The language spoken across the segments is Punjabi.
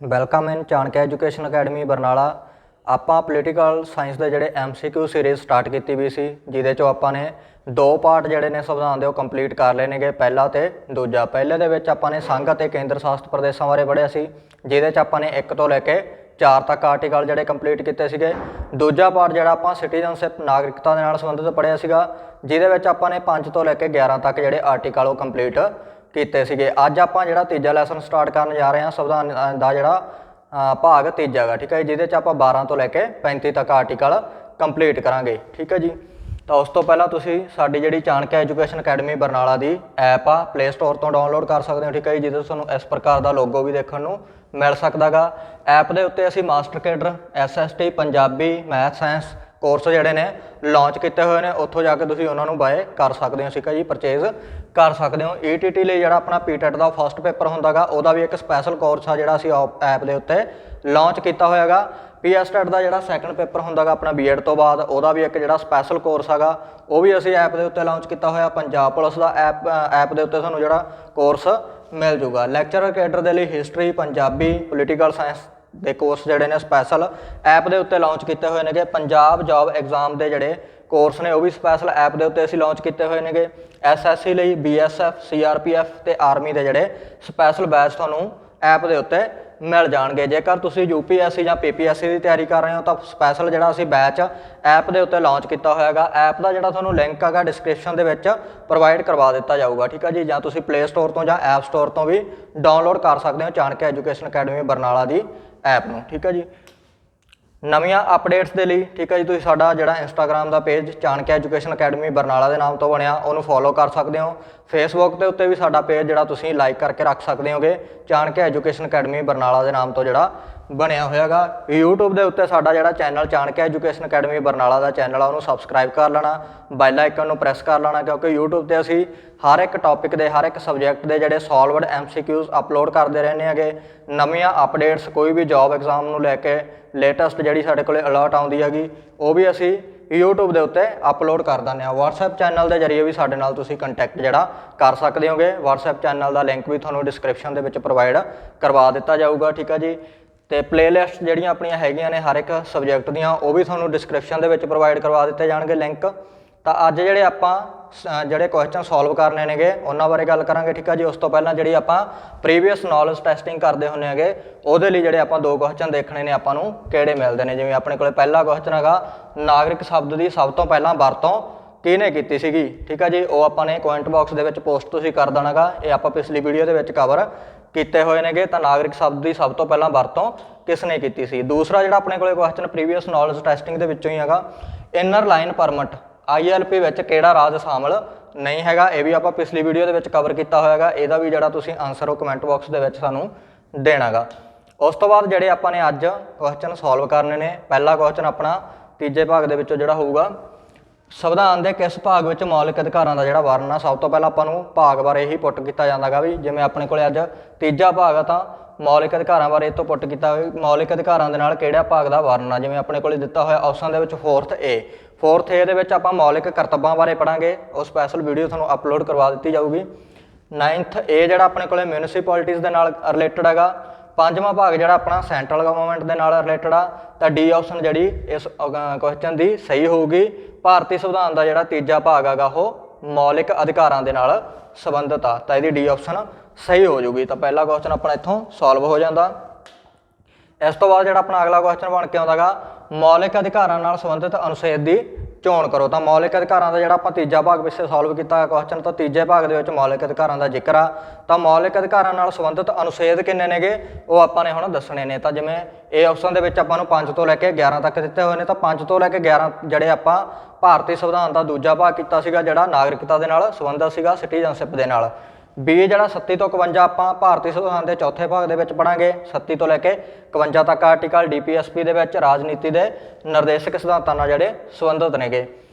ਵੈਲਕਮ ਇਨ ਚਾਣਕਿਆ ਐਜੂਕੇਸ਼ਨ ਅਕੈਡਮੀ ਬਰਨਾਲਾ। ਆਪਾਂ ਪੋਲੀਟੀਕਲ ਸਾਇੰਸ ਦੇ ਜਿਹੜੇ MCQ ਸੀਰੀਜ਼ ਸਟਾਰਟ ਕੀਤੀ ਵੀ ਸੀ, ਜਿਹਦੇ 'ਚੋਂ ਆਪਾਂ ਨੇ 2 ਪਾर्ट ਜਿਹੜੇ ਨੇ ਸੰਵਿਧਾਨ ਦੇ ਉਹ ਕੰਪਲੀਟ ਕਰ ਲਏ ਨੇਗੇ, ਪਹਿਲਾ ਤੇ ਦੂਜਾ। ਪਹਿਲੇ ਦੇ ਵਿੱਚ ਆਪਾਂ ਨੇ ਸੰਘ ਅਤੇ ਕੇਂਦਰ ਸ਼ਾਸਿਤ ਪ੍ਰਦੇਸ਼ਾਂ ਬਾਰੇ ਪੜ੍ਹਿਆ ਸੀ, ਜਿਹਦੇ 'ਚ ਆਪਾਂ ਨੇ 1 ਤੋਂ ਲੈ ਕੇ 4 ਤੱਕ ਆਰਟੀਕਲ ਜਿਹੜੇ ਕੰਪਲੀਟ ਕੀਤੇ ਸੀਗੇ। ਦੂਜਾ ਪਾर्ट ਜਿਹੜਾ ਆਪਾਂ ਸਿਟੀਜ਼ਨਸ਼ਿਪ ਨਾਗਰਿਕਤਾ ਦੇ ਨਾਲ ਸੰਬੰਧਿਤ ਪੜ੍ਹਿਆ ਸੀਗਾ, ਜਿਹਦੇ ਵਿੱਚ ਆਪਾਂ ਨੇ 5 ਤੋਂ ਲੈ ਕੇ 11 ਤੱਕ ਜਿਹੜੇ ਆਰਟੀਕਲ ਉਹ ਕੰਪਲੀਟ ਕੀਤੇ ਸੀਗੇ। ਅੱਜ ਆਪਾਂ ਜਿਹੜਾ ਤੀਜਾ ਲੈਸਨ ਸਟਾਰਟ ਕਰਨ ਜਾ ਰਹੇ ਹਾਂ, ਸੰਵਿਧਾਨ ਦਾ ਜਿਹੜਾ ਭਾਗ ਤੀਜਾ ਗਾ, ਠੀਕ ਹੈ ਜੀ, ਜਿਹਦੇ 'ਚ ਆਪਾਂ 12 ਤੋਂ ਲੈ ਕੇ 35 ਤੱਕ ਆਰਟੀਕਲ ਕੰਪਲੀਟ ਕਰਾਂਗੇ, ਠੀਕ ਹੈ ਜੀ। ਤਾਂ ਉਸ ਤੋਂ ਪਹਿਲਾਂ ਤੁਸੀਂ ਸਾਡੀ ਜਿਹੜੀ ਚਾਣਕਿਆ ਐਜੂਕੇਸ਼ਨ ਅਕੈਡਮੀ ਬਰਨਾਲਾ ਦੀ ਐਪ ਆ ਪਲੇ ਸਟੋਰ ਤੋਂ ਡਾਊਨਲੋਡ ਕਰ ਸਕਦੇ ਹੋ, ਠੀਕ ਹੈ ਜੀ, ਜਿਹਦੇ 'ਚ ਤੁਹਾਨੂੰ ਇਸ ਪ੍ਰਕਾਰ ਦਾ ਲੋਗੋ ਵੀ ਦੇਖਣ ਨੂੰ ਮਿਲ ਸਕਦਾ ਗਾ। ਐਪ ਦੇ ਉੱਤੇ ਅਸੀਂ master cadre SST Punjabi math science course ਜਿਹੜੇ ਨੇ ਲਾਂਚ ਕੀਤੇ ਹੋਏ ਨੇ, ਉੱਥੋਂ ਜਾ ਕੇ ਤੁਸੀਂ ਉਹਨਾਂ ਨੂੰ ਬਾਏ ਕਰ ਸਕਦੇ ਹੋ, ਠੀਕ ਹੈ ਜੀ, ਪਰਚੇਜ਼ ਕਰ ਸਕਦੇ ਹੋ। ETT ਲਈ ਜਿਹੜਾ ਆਪਣਾ PTET ਦਾ ਫਸਟ ਪੇਪਰ ਹੁੰਦਾ ਗਾ, ਉਹਦਾ ਵੀ ਇੱਕ ਸਪੈਸ਼ਲ ਕੋਰਸ ਆ ਜਿਹੜਾ ਅਸੀਂ ਐਪ ਦੇ ਉੱਤੇ ਲਾਂਚ ਕੀਤਾ ਹੋਇਆ ਗਾ। PSTET ਦਾ ਜਿਹੜਾ ਸੈਕੰਡ ਪੇਪਰ ਹੁੰਦਾ ਗਾ ਆਪਣਾ B.Ed ਤੋਂ ਬਾਅਦ, ਉਹਦਾ ਵੀ ਇੱਕ ਜਿਹੜਾ ਸਪੈਸ਼ਲ ਕੋਰਸ ਹੈਗਾ, ਉਹ ਵੀ ਅਸੀਂ ਐਪ ਦੇ ਉੱਤੇ ਲਾਂਚ ਕੀਤਾ ਹੋਇਆ। ਪੰਜਾਬ ਪੁਲਿਸ ਦਾ ਐਪ ਦੇ ਉੱਤੇ ਤੁਹਾਨੂੰ ਜਿਹੜਾ ਕੋਰਸ ਮਿਲ ਜੂਗਾ। ਲੈਕਚਰਰ ਕੇਡਰ ਦੇ ਲਈ ਹਿਸਟਰੀ, ਪੰਜਾਬੀ, ਪੋਲੀਟੀਕਲ ਸਾਇੰਸ ਦੇ ਕੋਰਸ ਜਿਹੜੇ ਨੇ ਸਪੈਸ਼ਲ ਐਪ ਦੇ ਉੱਤੇ ਲਾਂਚ ਕੀਤੇ ਹੋਏ ਨੇਗੇ। ਪੰਜਾਬ ਜੋਬ ਐਗਜ਼ਾਮ ਦੇ ਜਿਹੜੇ ਕੋਰਸ ਨੇ ਉਹ ਵੀ ਸਪੈਸ਼ਲ ਐਪ ਦੇ ਉੱਤੇ ਅਸੀਂ ਲਾਂਚ ਕੀਤੇ ਹੋਏ ਨੇਗੇ। SSC ਲਈ BSF CRPF ਤੇ ਆਰਮੀ ਦੇ ਜਿਹੜੇ ਸਪੈਸ਼ਲ ਬੈਚ ਤੁਹਾਨੂੰ ਐਪ ਦੇ ਉੱਤੇ ਮਿਲ ਜਾਣਗੇ। ਜੇਕਰ ਤੁਸੀਂ UPSC ਜਾਂ PPSC ਦੀ ਤਿਆਰੀ ਕਰ ਰਹੇ ਹੋ ਤਾਂ ਸਪੈਸ਼ਲ ਜਿਹੜਾ ਅਸੀਂ ਬੈਚ ਐਪ ਦੇ ਉੱਤੇ ਲਾਂਚ ਕੀਤਾ ਹੋਇਆ ਹੈਗਾ। ਐਪ ਦਾ ਜਿਹੜਾ ਤੁਹਾਨੂੰ ਲਿੰਕ ਹੈਗਾ ਡਿਸਕ੍ਰਿਪਸ਼ਨ ਦੇ ਵਿੱਚ ਪ੍ਰੋਵਾਈਡ ਕਰਵਾ ਦਿੱਤਾ ਜਾਊਗਾ, ਠੀਕ ਹੈ ਜੀ, ਜਾਂ ਤੁਸੀਂ ਪਲੇ ਸਟੋਰ ਤੋਂ ਜਾਂ ਐਪ ਸਟੋਰ ਤੋਂ ਵੀ ਡਾਊਨਲੋਡ ਕਰ ਸਕਦੇ ਹੋ ਚਾਣਕਿਆ ਐਜੂਕੇਸ਼ਨ ਅਕੈਡਮੀ ਬਰਨਾਲਾ ਦੀ ਐਪ ਨੂੰ, ਠੀਕ ਹੈ ਜੀ। ਨਵੀਆਂ ਅਪਡੇਟਸ ਦੇ ਲਈ, ਠੀਕ ਹੈ ਜੀ, ਤੁਸੀਂ ਸਾਡਾ ਜਿਹੜਾ ਇੰਸਟਾਗ੍ਰਾਮ ਦਾ page Chanakya education academy Barnala ਦੇ ਨਾਮ ਤੋਂ ਬਣਿਆ, ਉਹਨੂੰ ਫੋਲੋ ਕਰ ਸਕਦੇ ਹੋ। ਫੇਸਬੁੱਕ ਦੇ ਉੱਤੇ ਵੀ ਸਾਡਾ ਪੇਜ ਜਿਹੜਾ ਤੁਸੀਂ ਲਾਈਕ ਕਰਕੇ ਰੱਖ ਸਕਦੇ ਹੋਗੇ, ਚਾਣਕਿਆ ਐਜੂਕੇਸ਼ਨ ਅਕੈਡਮੀ ਬਰਨਾਲਾ ਦੇ ਨਾਮ ਤੋਂ ਜਿਹੜਾ ਬਣਿਆ ਹੋਇਆ ਗਾ। YouTube ਦੇ ਉੱਤੇ ਸਾਡਾ ਜਿਹੜਾ channel Chanakya education academy Barnala ਦਾ ਚੈਨਲ ਆ, ਉਹਨੂੰ ਸਬਸਕ੍ਰਾਈਬ ਕਰ ਲੈਣਾ, ਬੈਲ ਆਈਕਨ ਨੂੰ ਪ੍ਰੈਸ ਕਰ ਲੈਣਾ, ਕਿਉਂਕਿ YouTube ਤੇ ਅਸੀਂ ਹਰ ਇੱਕ ਟੌਪਿਕ ਦੇ ਹਰ ਇੱਕ ਸਬਜੈਕਟ ਦੇ ਜਿਹੜੇ ਸੋਲਵਡ MCQs ਅਪਲੋਡ ਕਰਦੇ ਰਹਿੰਦੇ ਹੈਗੇ। ਨਵੀਆਂ ਅਪਡੇਟਸ ਕੋਈ ਵੀ ਜੋਬ ਐਗਜ਼ਾਮ ਨੂੰ ਲੈ ਕੇ ਲੇਟੈਸਟ ਜਿਹੜੀ ਸਾਡੇ ਕੋਲ ਅਲਰਟ ਆਉਂਦੀ ਹੈਗੀ, ਉਹ ਵੀ ਅਸੀਂ YouTube ਦੇ ਉੱਤੇ ਅਪਲੋਡ ਕਰ ਦਿੰਦੇ ਹਾਂ। WhatsApp ਚੈਨਲ ਦੇ ਜ਼ਰੀਏ ਵੀ ਸਾਡੇ ਨਾਲ ਤੁਸੀਂ ਕੰਟੈਕਟ ਜਿਹੜਾ ਕਰ ਸਕਦੇ ਹੋਗੇ। WhatsApp ਚੈਨਲ ਦਾ ਲਿੰਕ ਵੀ ਤੁਹਾਨੂੰ ਡਿਸਕ੍ਰਿਪਸ਼ਨ ਦੇ ਵਿੱਚ ਪ੍ਰੋਵਾਈਡ ਕਰਵਾ ਦਿੱਤਾ ਜਾਊਗਾ, ਠੀਕ ਹੈ ਜੀ। ਤੇ ਪਲੇਲਿਸਟ ਜਿਹੜੀਆਂ ਆਪਣੀਆਂ ਹੈਗੀਆਂ ਨੇ ਹਰ ਇੱਕ ਸਬਜੈਕਟ ਦੀਆਂ, ਉਹ ਵੀ ਤੁਹਾਨੂੰ ਡਿਸਕ੍ਰਿਪਸ਼ਨ ਦੇ ਵਿੱਚ ਪ੍ਰੋਵਾਈਡ ਕਰਵਾ ਦਿੱਤੇ ਜਾਣਗੇ ਲਿੰਕ। ਤਾਂ ਅੱਜ ਜਿਹੜੇ ਆਪਾਂ ਜਿਹੜੇ ਕੁਐਸਚਨ ਸੋਲਵ ਕਰਨੇ ਨੇਗੇ ਉਹਨਾਂ ਬਾਰੇ ਗੱਲ ਕਰਾਂਗੇ, ਠੀਕ ਹੈ ਜੀ। ਉਸ ਤੋਂ ਪਹਿਲਾਂ ਜਿਹੜੀ ਆਪਾਂ ਪ੍ਰੀਵੀਅਸ ਨੌਲੇਜ ਟੈਸਟਿੰਗ ਕਰਦੇ ਹੁੰਦੇ ਹੈਗੇ, ਉਹਦੇ ਲਈ ਜਿਹੜੇ ਆਪਾਂ 2 ਕੁਐਸਚਨ ਦੇਖਣੇ ਨੇ ਆਪਾਂ ਨੂੰ ਕਿਹੜੇ ਮਿਲਦੇ ਨੇ। ਜਿਵੇਂ ਆਪਣੇ ਕੋਲ ਪਹਿਲਾ ਕੁਐਸਚਨ ਹੈਗਾ, ਨਾਗਰਿਕ ਸ਼ਬਦ ਦੀ ਸਭ ਤੋਂ ਪਹਿਲਾਂ ਵਰਤੋਂ ਕਿਹਨੇ ਕੀਤੀ ਸੀਗੀ, ਠੀਕ ਹੈ ਜੀ। ਉਹ ਆਪਾਂ ਨੇ ਕਮੈਂਟ ਬਾਕਸ ਦੇ ਵਿੱਚ ਪੋਸਟ ਤੁਸੀਂ ਕਰ ਦੇਣਾ ਗਾ। ਇਹ ਆਪਾਂ ਪਿਛਲੀ ਵੀਡੀਓ ਦੇ ਵਿੱਚ ਕਵਰ ਕੀਤੇ ਹੋਏ ਨੇਗੇ। ਤਾਂ ਨਾਗਰਿਕ ਸ਼ਬਦ ਦੀ ਸਭ ਤੋਂ ਪਹਿਲਾਂ ਵਰਤੋਂ ਕਿਸ ਨੇ ਕੀਤੀ ਸੀ। ਦੂਸਰਾ ਜਿਹੜਾ ਆਪਣੇ ਕੋਲ ਕੁਐਸਚਨ ਪ੍ਰੀਵੀਅਸ ਨੌਲੇਜ ਟੈਸਟਿੰਗ ਦੇ ਵਿੱਚੋਂ ਹੀ ਹੈਗਾ, ਇਨਰ ਲਾਈਨ ਪਰਮਿਟ ILP ਵਿੱਚ ਕਿਹੜਾ ਰਾਜ ਸ਼ਾਮਲ ਨਹੀਂ ਹੈਗਾ। ਇਹ ਵੀ ਆਪਾਂ ਪਿਛਲੀ ਵੀਡੀਓ ਦੇ ਵਿੱਚ ਕਵਰ ਕੀਤਾ ਹੋਇਆ। ਇਹਦਾ ਵੀ ਜਿਹੜਾ ਤੁਸੀਂ ਆਨਸਰ ਉਹ ਕਮੈਂਟ ਬਾਕਸ ਦੇ ਵਿੱਚ ਸਾਨੂੰ ਦੇਣਾ ਗਾ। ਉਸ ਤੋਂ ਬਾਅਦ ਜਿਹੜੇ ਆਪਾਂ ਨੇ ਅੱਜ ਕੁਐਸਚਨ ਸੋਲਵ ਕਰਨੇ ਨੇ, ਪਹਿਲਾ ਕੁਐਸਚਨ ਆਪਣਾ ਤੀਜੇ ਭਾਗ ਦੇ ਵਿੱਚੋਂ ਜਿਹੜਾ ਹੋਊਗਾ, ਸੰਵਿਧਾਨ ਦੇ ਕਿਸ ਭਾਗ ਵਿੱਚ ਮੌਲਿਕ ਅਧਿਕਾਰਾਂ ਦਾ ਜਿਹੜਾ ਵਰਣਨ ਆ। ਸਭ ਤੋਂ ਪਹਿਲਾਂ ਆਪਾਂ ਨੂੰ ਭਾਗ ਬਾਰੇ ਹੀ ਪੁੱਟ ਕੀਤਾ ਜਾਂਦਾ ਗਾ, ਵੀ ਜਿਵੇਂ ਆਪਣੇ ਕੋਲ ਅੱਜ ਤੀਜਾ ਭਾਗ ਆ ਤਾਂ ਮੌਲਿਕ ਅਧਿਕਾਰਾਂ ਬਾਰੇ ਇਹ ਤੋਂ ਪੁੱਟ ਕੀਤਾ ਹੋਇਆ ਮੌਲਿਕ ਅਧਿਕਾਰਾਂ ਦੇ ਨਾਲ ਕਿਹੜਾ ਭਾਗ ਦਾ ਵਰਣਨ ਆ। ਜਿਵੇਂ ਆਪਣੇ ਕੋਲ ਦਿੱਤਾ ਹੋਇਆ ਆਪਸ਼ਨ ਦੇ ਵਿੱਚ 4th A ਦੇ ਵਿੱਚ ਆਪਾਂ ਮੌਲਿਕ ਕਰਤੱਵਾਂ ਬਾਰੇ ਪੜਾਂਗੇ, ਉਹ ਸਪੈਸ਼ਲ ਵੀਡੀਓ ਤੁਹਾਨੂੰ ਅਪਲੋਡ ਕਰਵਾ ਦਿੱਤੀ ਜਾਊਗੀ। 9th A ਜਿਹੜਾ ਆਪਣੇ ਕੋਲ ਮਿਊਨਿਸਪੈਲਿਟੀਜ਼ ਦੇ ਨਾਲ ਰਿਲੇਟਡ ਹੈਗਾ। 5ਵਾਂ ਭਾਗ ਜਿਹੜਾ ਆਪਣਾ ਸੈਂਟਰਲ ਗਵਰਨਮੈਂਟ ਦੇ ਨਾਲ ਰਿਲੇਟਡ ਆ। ਤਾਂ D ਆਪਸ਼ਨ ਜਿਹੜੀ ਇਸ ਕੁਐਸਚਨ ਦੀ ਸਹੀ ਹੋਊਗੀ। ਭਾਰਤੀ ਸੰਵਿਧਾਨ ਦਾ ਜਿਹੜਾ ਤੀਜਾ ਭਾਗ ਹੈਗਾ ਉਹ ਮੌਲਿਕ ਅਧਿਕਾਰਾਂ ਦੇ ਨਾਲ ਸੰਬੰਧਿਤ ਆ, ਤਾਂ ਇਹਦੀ D ਆਪਸ਼ਨ ਸਹੀ ਹੋ ਜੂਗੀ। ਤਾਂ ਪਹਿਲਾ ਕੁਐਸਚਨ ਆਪਣਾ ਇੱਥੋਂ ਸੋਲਵ ਹੋ ਜਾਂਦਾ। ਇਸ ਤੋਂ ਬਾਅਦ ਜਿਹੜਾ ਆਪਣਾ ਅਗਲਾ ਕੁਐਸਚਨ ਬਣ ਕੇ ਆਉਂਦਾ ਗਾ, ਮੌਲਿਕ ਅਧਿਕਾਰਾਂ ਨਾਲ ਸੰਬੰਧਿਤ ਅਨੁਛੇਦ ਦੀ ਚੋਣ ਕਰੋ। ਤਾਂ ਮੌਲਿਕ ਅਧਿਕਾਰਾਂ ਦਾ ਜਿਹੜਾ ਆਪਾਂ ਤੀਜਾ ਭਾਗ ਪਿੱਛੇ ਸੋਲਵ ਕੀਤਾ ਕੁਐਸਚਨ, ਤਾਂ ਤੀਜੇ ਭਾਗ ਦੇ ਵਿੱਚ ਮੌਲਿਕ ਅਧਿਕਾਰਾਂ ਦਾ ਜ਼ਿਕਰ ਆ। ਤਾਂ ਮੌਲਿਕ ਅਧਿਕਾਰਾਂ ਨਾਲ ਸੰਬੰਧਿਤ ਅਨੁਛੇਦ ਕਿੰਨੇ ਨੇਗੇ ਉਹ ਆਪਾਂ ਨੇ ਹੁਣ ਦੱਸਣੇ ਨੇ। ਤਾਂ ਜਿਵੇਂ A ਆਪਸ਼ਨ ਦੇ ਵਿੱਚ ਆਪਾਂ ਨੂੰ 5 ਤੋਂ ਲੈ ਕੇ 11 ਤੱਕ ਦਿੱਤੇ ਹੋਏ ਨੇ, ਤਾਂ 5 ਤੋਂ ਲੈ ਕੇ 11 ਜਿਹੜੇ ਆਪਾਂ ਭਾਰਤੀ ਸੰਵਿਧਾਨ ਦਾ ਦੂਜਾ ਭਾਗ ਕੀਤਾ ਸੀਗਾ, ਜਿਹੜਾ ਨਾਗਰਿਕਤਾ ਦੇ ਨਾਲ ਸੰਬੰਧਿਤ ਸੀਗਾ, ਸਿਟੀਜ਼ਨਸ਼ਿਪ ਦੇ ਨਾਲ। B ਜਿਹੜਾ 37 ਤੋਂ 51 ਆਪਾਂ ਭਾਰਤੀ ਸੰਵਿਧਾਨ ਦੇ ਚੌਥੇ ਭਾਗ ਦੇ ਵਿੱਚ ਪੜਾਂਗੇ। 37 ਤੋਂ ਲੈ ਕੇ 51 ਤੱਕ ਆਰਟੀਕਲ DPSP ਦੇ ਵਿੱਚ ਰਾਜਨੀਤੀ ਦੇ ਨਿਰਦੇਸ਼ਕ ਸਿਧਾਂਤਾਂ ਨਾਲ ਜਿਹੜੇ ਸੰਬੰਧਿਤ ਨੇਗੇ।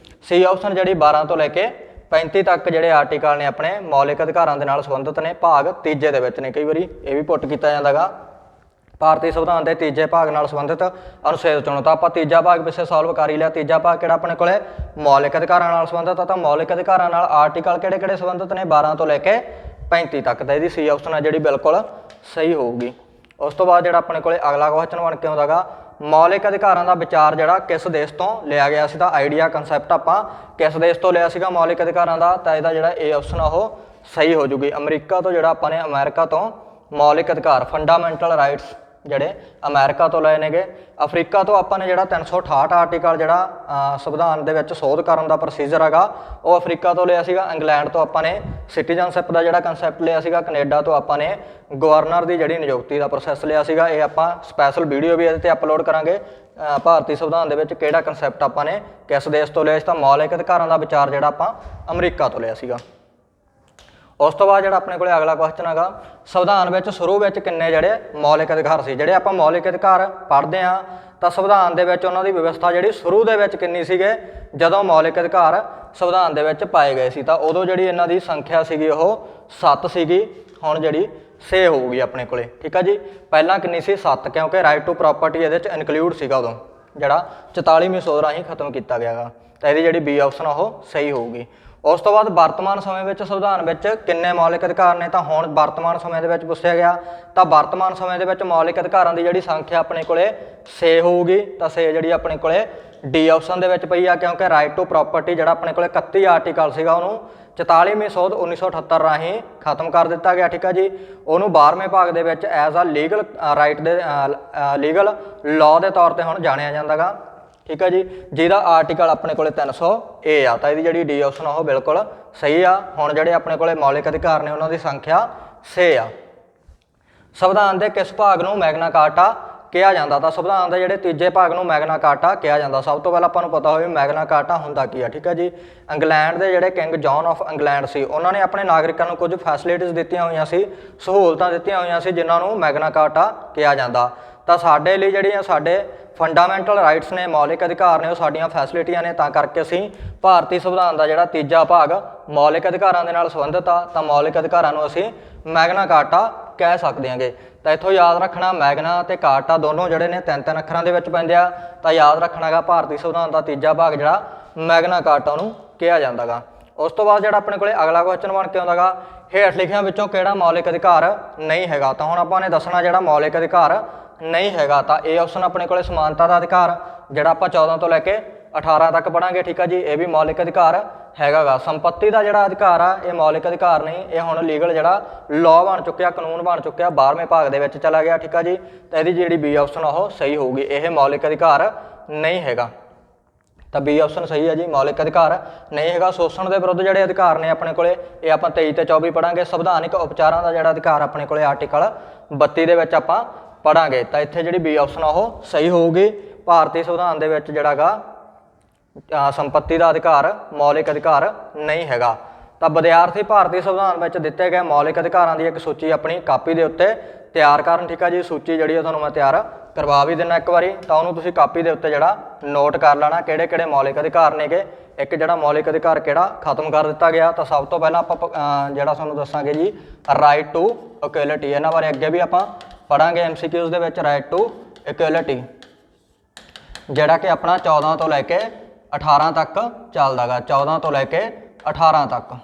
C ਆਪਸ਼ਨ ਜਿਹੜੀ 12 ਤੋਂ ਲੈ ਕੇ 35 ਤੱਕ ਜਿਹੜੇ ਆਰਟੀਕਲ ਨੇ ਆਪਣੇ ਮੌਲਿਕ ਅਧਿਕਾਰਾਂ ਦੇ ਨਾਲ ਸੰਬੰਧਿਤ ਨੇ, ਭਾਗ ਤੀਜੇ ਦੇ ਵਿੱਚ ਨੇ। ਕਈ ਵਾਰੀ ਇਹ ਵੀ ਪੁੱਟ ਕੀਤਾ ਜਾਂਦਾ ਗਾ, ਭਾਰਤੀ ਸੰਵਿਧਾਨ ਦੇ ਤੀਜੇ ਭਾਗ ਨਾਲ ਸੰਬੰਧਿਤ ਅਨੁਛੇਦ ਚੁਣੋ। ਤਾਂ ਆਪਾਂ ਤੀਜਾ ਭਾਗ ਪਿੱਛੇ ਸੋਲਵ ਕਰ ਹੀ ਲਿਆ। ਤੀਜਾ ਭਾਗ ਕਿਹੜਾ ਆਪਣੇ ਕੋਲੇ ਮੌਲਿਕ ਅਧਿਕਾਰਾਂ ਨਾਲ ਸੰਬੰਧਿਤ ਆ। ਤਾਂ ਮੌਲਿਕ ਅਧਿਕਾਰਾਂ ਨਾਲ ਆਰਟੀਕਲ ਕਿਹੜੇ ਕਿਹੜੇ ਸੰਬੰਧਿਤ ਨੇ 12 ਤੋਂ ਲੈ ਕੇ 35 ਤੱਕ। ਤਾਂ ਇਹਦੀ C ਆਪਸ਼ਨ ਆ ਜਿਹੜੀ ਬਿਲਕੁਲ ਸਹੀ ਹੋਊਗੀ। उस तो बाद जिहड़ा अपने कोले अगला क्वेश्चन बन के आउंदा गा मौलिक अधिकारां दा विचार जिहड़ा किस देश तो लिया गया सी। तां आइडिया कंसैप्ट आपां किस देश तो लिया सीगा मौलिक अधिकारां दा, तां इहदा जिहड़ा ए ऑप्शन आ ओह सही हो जूगी। अमरीका तो जिहड़ा आपां ने अमेरिका तो मौलिक अधिकार फंडामेंटल राइट्स ਜਿਹੜੇ ਅਮਰੀਕਾ ਤੋਂ ਲਏ ਨੇਗੇ। ਅਫਰੀਕਾ ਤੋਂ ਆਪਾਂ ਨੇ ਜਿਹੜਾ 368 ਆਰਟੀਕਲ ਜਿਹੜਾ ਸੰਵਿਧਾਨ ਦੇ ਵਿੱਚ ਸੋਧ ਕਰਨ ਦਾ ਪ੍ਰੋਸੀਜਰ ਹੈਗਾ ਉਹ ਅਫਰੀਕਾ ਤੋਂ ਲਿਆ ਸੀਗਾ। ਇੰਗਲੈਂਡ ਤੋਂ ਆਪਾਂ ਨੇ ਸਿਟੀਜ਼ਨਸ਼ਿਪ ਦਾ ਜਿਹੜਾ ਕਨਸੈਪਟ ਲਿਆ ਸੀਗਾ। ਕੈਨੇਡਾ ਤੋਂ ਆਪਾਂ ਨੇ ਗਵਰਨਰ ਦੀ ਜਿਹੜੀ ਨਿਯੁਕਤੀ ਦਾ ਪ੍ਰੋਸੈਸ ਲਿਆ ਸੀਗਾ। ਇਹ ਆਪਾਂ ਸਪੈਸ਼ਲ ਵੀਡੀਓ ਵੀ ਇਹਦੇ ਤੇ ਅਪਲੋਡ ਕਰਾਂਗੇ। ਭਾਰਤੀ ਸੰਵਿਧਾਨ ਦੇ ਵਿੱਚ ਕਿਹੜਾ ਕਨਸੈਪਟ ਆਪਾਂ ਨੇ ਕਿਸ ਦੇਸ਼ ਤੋਂ ਲਿਆ ਸੀ, ਤਾਂ ਮੌਲਿਕ ਅਧਿਕਾਰਾਂ ਦਾ ਵਿਚਾਰ ਜਿਹੜਾ ਆਪਾਂ ਅਮਰੀਕਾ ਤੋਂ ਲਿਆ ਸੀਗਾ। उस तो बाद जो अपने को अगला क्वेश्चन है संविधान में शुरू में किन्ने जड़े मौलिक अधिकार से जोड़े आप मौलिक अधिकार पढ़ते हैं तो संविधान के उन्होंने व्यवस्था जी शुरू के किन्नी सी जदों मौलिक अधिकार संविधान के पाए गए सी, तो उदों जी इन्हों की संख्या सी 7 सी। हुण जी 6 होगी अपने को, ठीक है जी। पहला किन्नी सी 7, क्योंकि राइट टू प्रॉपर्टी ये इनकलूड सीगा उदों जिहड़ा 44वीं सोध राही खत्म किया गया। तो यदि जी बी ऑप्शन वो सही होगी। उस तो बाद वर्तमान समय में संविधान में किन्ने मौलिक अधिकार ने, तो हुण वर्तमान समय के पूछा गया तो वर्तमान समय के मौलिक अधिकारों की जी संख्या अपने को 6 होगी। तो 6 जी अपने को डी ऑप्शन के पई आ, क्योंकि राइट टू प्रॉपर्टी जो अपने को 31 आर्टिकल सीगा उन्होंने 44वीं सोध 1978 राही खत्म कर दिता गया, ठीक है जी। उन्होंने 12वें भाग के एज अ लीगल राइट दे लीगल लॉ के तौर पर हुण जानिया जांदा गा, ठीक है जी। जिहदा आर्टिकल अपने को 300 ए आ, तो यदि जी डी ऑप्शन वो बिल्कुल सही आ। हुण जिहड़े अपने को मौलिक अधिकार ने उन्होंने संख्या 6 आ। संविधान के किस भाग नूं मैग्ना कार्टा कहा जाता, तो संविधान के जिहड़े तीजे भाग नूं मैग्ना कार्टा कहा जाता। सब तो पहले आपां नूं पता होवे मैग्ना कार्टा हुंदा की आ, ठीक है जी। इंग्लैंड के जिहड़े किंग जॉन ऑफ इंग्लैंड सी उन्होंने अपने नागरिकों को कुछ फैसिलिटीज़ दित्तियां होईयां सी, सहूलतां दित्तियां होईयां सी, जिन्हां नूं मैग्ना कार्टा कहा जाता। तो साडे लई जिहड़ियां साडे फंडामेंटल राइट्स ने मौलिक अधिकार ने वो साडियां फैसिलिटियां ने, तां करके असीं भारतीय संविधान का जिहड़ा तीजा भाग मौलिक अधिकारां दे नाल संबंधित आ, तां मौलिक अधिकारां नूं असीं मैग्ना कार्टा कह सकदे हांगे। तो इत्थों याद रखना मैग्ना ते कार्टा दोनों जिहड़े ने 3-3 अखरां दे विच पैंदे आ, तां याद रखना गा भारतीय संविधान का तीजा भाग जिहड़ा मैग्ना कार्टा नूं कहा जांदा गा। उस तो बाद जिहड़ा अपने कोले अगला क्वेश्चन बन के आउंदा गा हेठ लिखियां विचों किहड़ा मौलिक अधिकार नहीं हैगा। तो हुण आपां ने दसना जिहड़ा मौलिक अधिकार नहीं हैगा, तो ए ऑप्शन अपने को समानता का अधिकार जिहड़ा आपां 14 तो लैके 18 तक पढ़ांगे, ठीक है जी। ये भी मौलिक अधिकार हैगा गा। संपत्ति का जिहड़ा अधिकार आ ये मौलिक अधिकार नहीं, ये हुण लीगल जिहड़ा लॉ बन चुक्या, कानून बन चुक्या, 12वें भाग दे विच चला गया, ठीक है जी। तो यदि जिहड़ी बी ऑप्शन वो सही होगी, यह मौलिक अधिकार नहीं हैगा। तो बी ऑप्शन सही है जी, मौलिक अधिकार नहीं हैगा। शोषण के विरुद्ध जिहड़े अधिकार ने अपने को ये आपां 23 ते 24 पढ़ांगे। संविधानिक उपचारां का जिहड़ा अधिकार अपने को आर्टिकल 32 दे विच आपां पढ़ांगे। तो इत्थे जिहड़ी बी ऑप्शन वो सही होगी। भारतीय संविधान दे विच जिहड़ा गा संपत्ति का अधिकार मौलिक अधिकार नहीं हैगा। तो विद्यार्थी भारतीय संविधान में दिते गए मौलिक अधिकारों की एक सूची अपनी कापी के उत्ते तैयार करन, ठीक है जी। सूची जिहड़ी तुहानूं मैं तैयार करवा भी देना एक बारी, तो उन्होंने तुसीं कापी के उत्ते जिहड़ा नोट कर लेना किहड़े किहड़े मौलिक अधिकार ने गे। एक जिहड़ा मौलिक अधिकार किहड़ा खत्म कर दिता गया, तो सब तो पहला आपां जिहड़ा तुहानूं दस्सांगे जी राइट टू इक्वलिटी। इन्हां बारे अगे भी आपां पढ़ांगे MCQs दे विच। राइट टू इक्वलिटी जिहड़ा कि अपना 14 तो लैके 18 तक चलदा गा, 14 तो लैके 18 तक,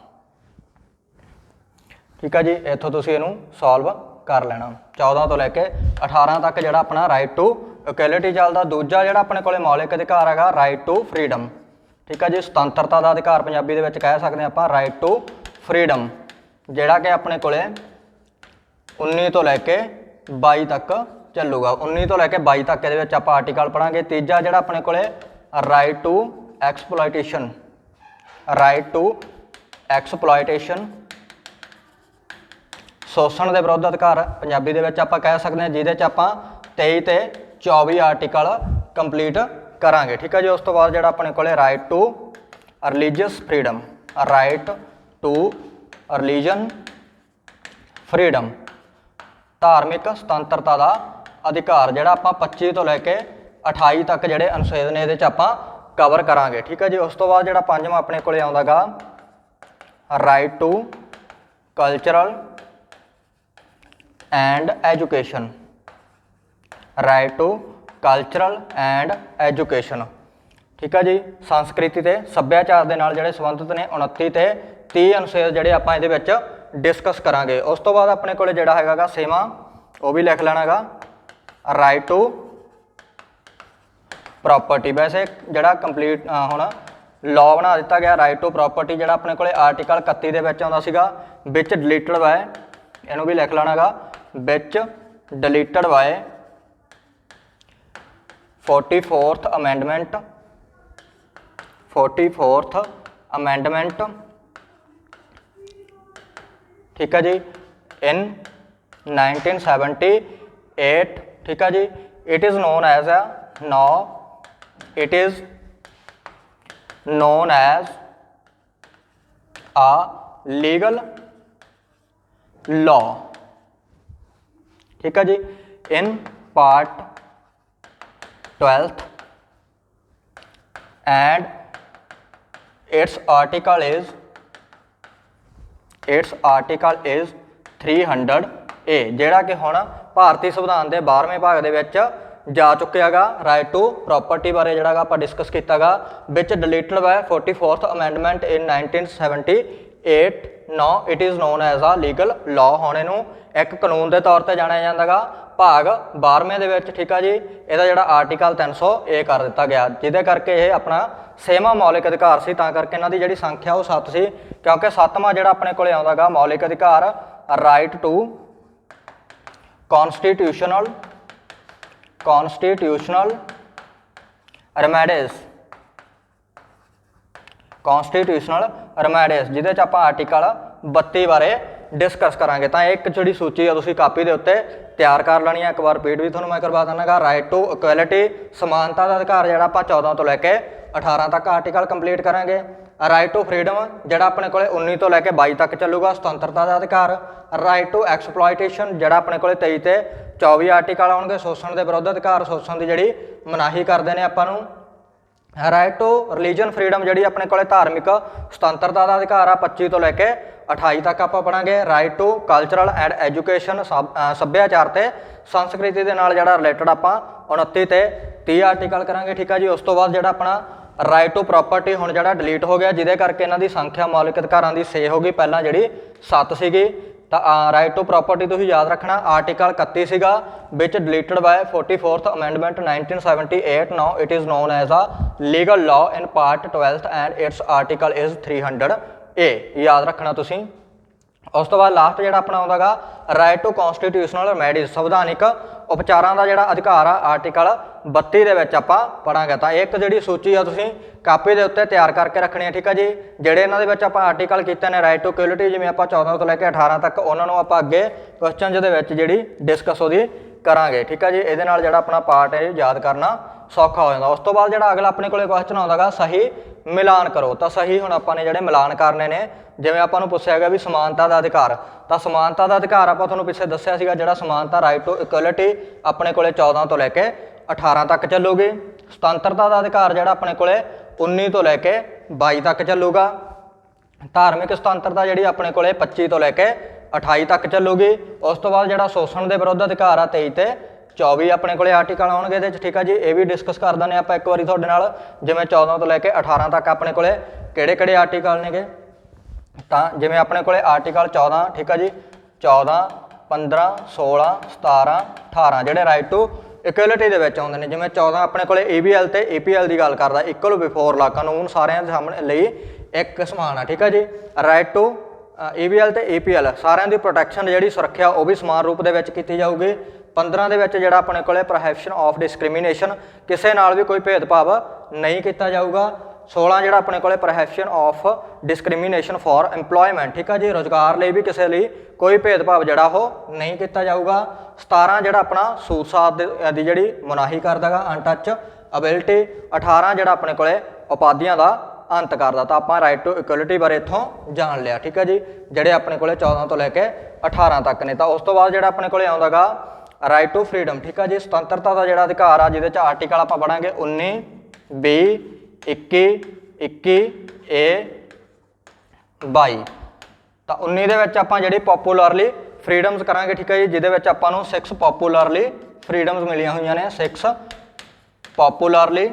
ठीक है जी। इत्थों तुसीं इहनूं सॉल्व कर लेना। 14 तो लैके 18 तक जिहड़ा अपना राइट टू इक्वलिटी चलदा। दूजा जिहड़ा अपने कोले मौलिक अधिकार हैगा राइट टू फ्रीडम, ठीक है जी। सुतंत्रता का अधिकार पंजाबी दे विच कह सकते हैं आपां राइट टू फ्रीडम, जिहड़ा कि अपने कोले 19 तो लैके 22 तक चलूगा। 19 तो लैके 22 तक ये आप आर्टिकल पढ़ांगे। तीजा जिहड़ा अपने को right to exploitation, right to exploitation शोषण के विरुद्ध अधिकार पंजाबी दे विच आपां कह सकते हैं, जिहदे च आपां 23 ते 24 आर्टिकल कंप्लीट करांगे, ठीक है जी। उस तो बाद जिहड़ा अपने को right to religious freedom, right to religion freedom धार्मिक सुतंत्रता का अधिकार जिहड़ा आपां 25 तो लैके 28 तक जिहड़े अनुच्छेद ने इहदे च आपां कवर करांगे, ठीक है जी। उस तो बाद जिहड़ा पंजवां अपने कोले आउंदा गा right to cultural and education, right to cultural and education, ठीक है जी। संस्कृति ते सभ्याचार दे नाल जिहड़े संबंधित ने 29 ते 30 अनुच्छेद जिहड़े आपां इहदे विच डिस्कस करांगे। उस तो बाद अपने कोले जिहड़ा हैगा 6वां वो भी लिख लेना गा, राइट टू प्रॉपर्टी। वैसे जिहड़ा कंप्लीट हुण लॉ बना दिता गया राइट टू प्रॉपर्टी, जिहड़ा अपने कोले आर्टिकल 31 दे विच आउंदा सीगा, विच डिलीटड बाय, इहनूं भी लिख लेना गा, which deleted by 44th amendment, 44th amendment, ठीक है जी, इन 1978, ठीक है जी। It is known as it is known as a legal law, ठीक है जी। in part 12th and its article is 300A, ਜਿਹੜਾ कि हुण भारतीय संविधान के 12वें भाग दे विच जा चुकिया गा। राइट टू प्रॉपर्टी बारे जिहड़ा आपां डिस्कस कीता गा, which deleted by 44th amendment in 1978, no it is known as a legal law. हुण इहनूं एक कानून के तौर पर जाणिया जांदा गा, भाग 12वें दे विच, ठीक है जी। इहदा जिहड़ा आर्टिकल 300A कर दिता गया, जिहदे करके ये अपना 6वां मौलिक अधिकार सी, तां करके इन्हां दी जिहड़ी संख्या वो 7 सी, क्योंकि 7वां जिहड़ा अपने कोले आउंदा गा मौलिक अधिकार, right to constitutional remedies, constitutional remedies, जिहदे च आपां आर्टिकल 32 बारे डिस्कस करांगे। तो एक जिहड़ी सूची है तुसीं कापी दे उत्ते तैयार कर लेनी है, एक बार रिपीट भी तुहानूं मैं करवा दिंदा गा। राइट टू इक्वैलिटी, समानता का अधिकार, जिहड़ा आपां 14 तो लैके 18 तक आर्टिकल कंप्लीट करांगे। राइट टू फ्रीडम, जिहड़ा अपने कोले 19 तो लैके 22 तक चलूगा, स्वतंत्रता का अधिकार। राइट टू एक्सप्लॉयटेशन, जिहड़ा अपने कोले 23 ते 24 आर्टिकल आउणगे। शोषण के विरुद्ध अधिकार, शोषण की जिहड़ी मनाही करते हैं आपां नूं। राइट टू रिलीजन फ्रीडम, जिहड़ी अपने कोले धार्मिक स्वतंत्रता का अधिकार आ, 25 तो लैके 28 तक आपां पढ़ांगे। Right to cultural and education, सभ्याचार ते संस्कृति के नाल जिहड़ा रिलेटेड आपां 29 ते 30 आर्टिकल करांगे, ठीक है जी। उस तो बाद जिहड़ा अपना राइट टू प्रॉपर्टी हुण जिहड़ा डिलीट हो गया, जिहदे करके इन्हां दी संख्या मौलिक अधिकारां दी 6 हो गई, पहलां जिहड़ी 7 सीगी। तो राइट टू प्रॉपर्टी तुसीं याद रखना, आर्टिकल 31 सीगा, which deleted by 44th amendment 1978, now it is known as a legal law in part 12th and its article is 300A, याद रखना तुसीं। उस तो बाद लास्ट जिहड़ा अपना आउंदा गा राइट टू कॉन्स्टिट्यूशनल रेमेडीज, संविधानिक उपचारां दा जिहड़ा अधिकार आ, आर्टिकल 32 दे विच आपां पढ़ांगे। तो एक जिहड़ी सूची आ तुसीं कापी दे उत्ते तैयार करके रखनी है, ठीक है जी। जिहड़े इन्हां दे विच आपां आर्टिकल कीते ने राइट टू इक्वलिटी, जिवें आपां 14 तो लैके 18 तक, उन्हां नूं आपां अगे क्वेश्चन दे विच जिहड़ी डिस्कस उहदी करांगे, ठीक है जी। इहदे नाल जिहड़ा अपना पार्ट है याद करना सौखा हो जाता। उस तो बाद जिहड़ा अगला अपने कोले क्वेश्चन आउंदा गा, सही मिलान करो। तो सही हुण आपां ने जिहड़े मिलान करने ने, जिवें आपां नूं पुछिआ गया भी समानता का अधिकार, तो समानता का अधिकार आपां तुहानूं पिछे दस्सिआ सीगा, जिहड़ा समानता राइट टू इक्वलिटी अपने कोले 14 तो लैके 18 तक चलूगी। स्वतंत्रता का अधिकार जिहड़ा अपने कोले 19 तो लैके 22 तक चलूगा। धार्मिक स्वतंत्रता जिहड़ी अपने कोले 25 तो लैके 28 तक चलूगी। उस तो बाद जिहड़ा शोषण के विरुद्ध अधिकार आ 23 ते 24 अपने कोले आर्टिकल आउणगे इहदे च, ठीक है जी। ये भी डिस्कस कर देने आपां एक बारी तुहाडे नाल, जिवें 14 तो लैके 18 तक अपने कोले किहड़े-किहड़े आर्टिकल नेगे। तो जिवें अपने कोले आर्टिकल 14, ठीक है जी, 14, 15, 16, 17, 18 जिहड़े राइट टू इक्वलिटी दे विच आउंदे ने। जिवें 14 अपने कोले ABL ते APL की गल करदा, इक्वल बिफोर ला, कानून सारिਆਂ ਦੇ सामने ਲਈ एक समान है, ठीक है जी। राइट टू ABL ते APL सारिਆਂ ਦੀ प्रोटैक्शन जिहड़ी सुरक्षा वो भी समान रूप दे विच कीती जाऊगी। 15 ਦੇ ਵਿੱਚ ਜਿਹੜਾ ਆਪਣੇ ਕੋਲੇ ਪ੍ਰੋਹਿਬਿਸ਼ਨ ਆਫ ਡਿਸਕ੍ਰਿਮੀਨੇਸ਼ਨ, ਕਿਸੇ ਨਾਲ ਵੀ ਕੋਈ ਭੇਦਭਾਵ ਨਹੀਂ ਕੀਤਾ ਜਾਊਗਾ। 16 ਜਿਹੜਾ ਆਪਣੇ ਕੋਲੇ ਪ੍ਰੋਹਿਬਿਸ਼ਨ ਆਫ ਡਿਸਕ੍ਰਿਮੀਨੇਸ਼ਨ ਫॉर एम्प्लॉयमेंट, ठीक है जी, रोजगार ਲਈ ਵੀ ਕਿਸੇ ਲਈ ਕੋਈ ਭੇਦਭਾਵ ਜਿਹੜਾ ਉਹ ਨਹੀਂ ਕੀਤਾ ਜਾਊਗਾ। 17 ਜਿਹੜਾ ਆਪਣਾ ਸੂਦ ਸਾਧ ਦੀ ਜਿਹੜੀ ਮਨਾਹੀ ਕਰਦਾ ਗਾ, ਅਨਟੱਚ ਅਬਿਲਿਟੀ। 18 ਜਿਹੜਾ ਆਪਣੇ ਕੋਲੇ ਉਪਾਧੀਆਂ ਦਾ अंत करता। तो आप राइट टू इक्वलिटी बारे इत्थों जान लिया, ठीक है जी, ਜਿਹੜੇ ਆਪਣੇ ਕੋਲੇ 14 तो लैके 18 तक ने। तो उस तो बाद ਜਿਹੜਾ ਆਪਣੇ ਕੋਲੇ ਆਉਂਦਾ ਗਾ राइट टू फ्रीडम, ठीक है जी, स्वतंत्रता का ਜਿਹੜਾ अधिकार आ, जिहदे च आर्टिकल आप पढ़ांगे 19, 20, 21, 21A, 22। तो 19 ਦੇ ਵਿੱਚ ਆਪਾਂ ਜਿਹੜੀ ਪੋਪੂਲਰਲੀ फ्रीडम्स करांगे, ठीक है जी, जिहदे ਵਿੱਚ ਆਪਾਂ ਨੂੰ 6 पॉपुलरली फ्रीडम्स मिलियां होईयां ने। 6 पॉपुलरली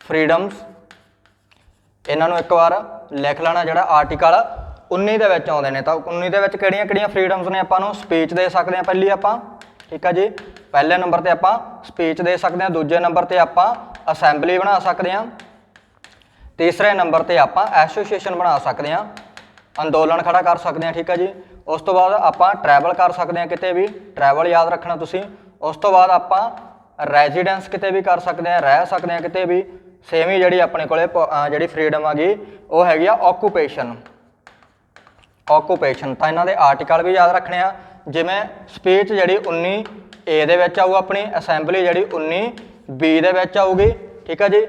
फ्रीडम्स, इन्हां नूं एक बार लिख लेना। जिहड़ा आर्टिकल 19 ਦੇ ਵਿੱਚ ਆਉਂਦੇ ਨੇ। ਤਾਂ 19 ਦੇ ਵਿੱਚ ਕਿਹੜੀਆਂ ਫਰੀडम्स ਨੇ ਆਪਾਂ ਨੂੰ? ਸਪੀਚ ਦੇ ਸਕਦੇ ਹਾਂ ਪਹਿਲੀ ਆਪਾਂ, ਠੀਕ ਆ ਜੀ। ਪਹਿਲੇ ਨੰਬਰ ਤੇ ਆਪਾਂ ਸਪੀਚ ਦੇ ਸਕਦੇ ਹਾਂ, ਦੂਜੇ ਨੰਬਰ ਤੇ ਆਪਾਂ ਅਸੈਂਬਲੀ ਬਣਾ ਸਕਦੇ ਹਾਂ, ਤੀਸਰੇ ਨੰਬਰ ਤੇ ਆਪਾਂ ਐਸੋਸੀਏਸ਼ਨ ਬਣਾ ਸਕਦੇ ਹਾਂ, ਅੰਦੋਲਨ ਖੜਾ ਕਰ ਸਕਦੇ ਹਾਂ, ਠੀਕ ਹੈ ਜੀ। ਉਸ ਤੋਂ ਬਾਅਦ ਆਪਾਂ ਟਰੈਵਲ ਕਰ ਸਕਦੇ ਹਾਂ, ਕਿਤੇ ਵੀ ਟਰੈਵਲ ਯਾਦ ਰੱਖਣਾ ਤੁਸੀਂ। ਉਸ ਤੋਂ ਬਾਅਦ ਆਪਾਂ ਰੈਜ਼ੀਡੈਂਸ ਕਿਤੇ ਵੀ ਕਰ ਸਕਦੇ ਹਾਂ, ਰਹਿ ਸਕਦੇ ਹਾਂ ਕਿਤੇ ਵੀ। ਸੇਮ ਹੀ ਜਿਹੜੀ ਆਪਣੇ ਕੋਲੇ ਜਿਹੜੀ ਫਰੀडम ਆ ਗਈ ਉਹ ਹੈਗੀ ਆ ਆਕੂਪੇਸ਼ਨ। ਤਾਂ ਇਹਨਾਂ ਦੇ ਆਰਟੀਕਲ ਵੀ ਯਾਦ ਰੱਖਣੇ ਆ। ਜਿਵੇਂ ਸਪੀਚ ਜਿਹੜੀ 19A ਦੇ ਵਿੱਚ ਆਊ ਆਪਣੀ, ਅਸੈਂਬਲੀ ਜਿਹੜੀ 19B ਦੇ ਵਿੱਚ ਆਊਗੀ, ਠੀਕ ਹੈ ਜੀ।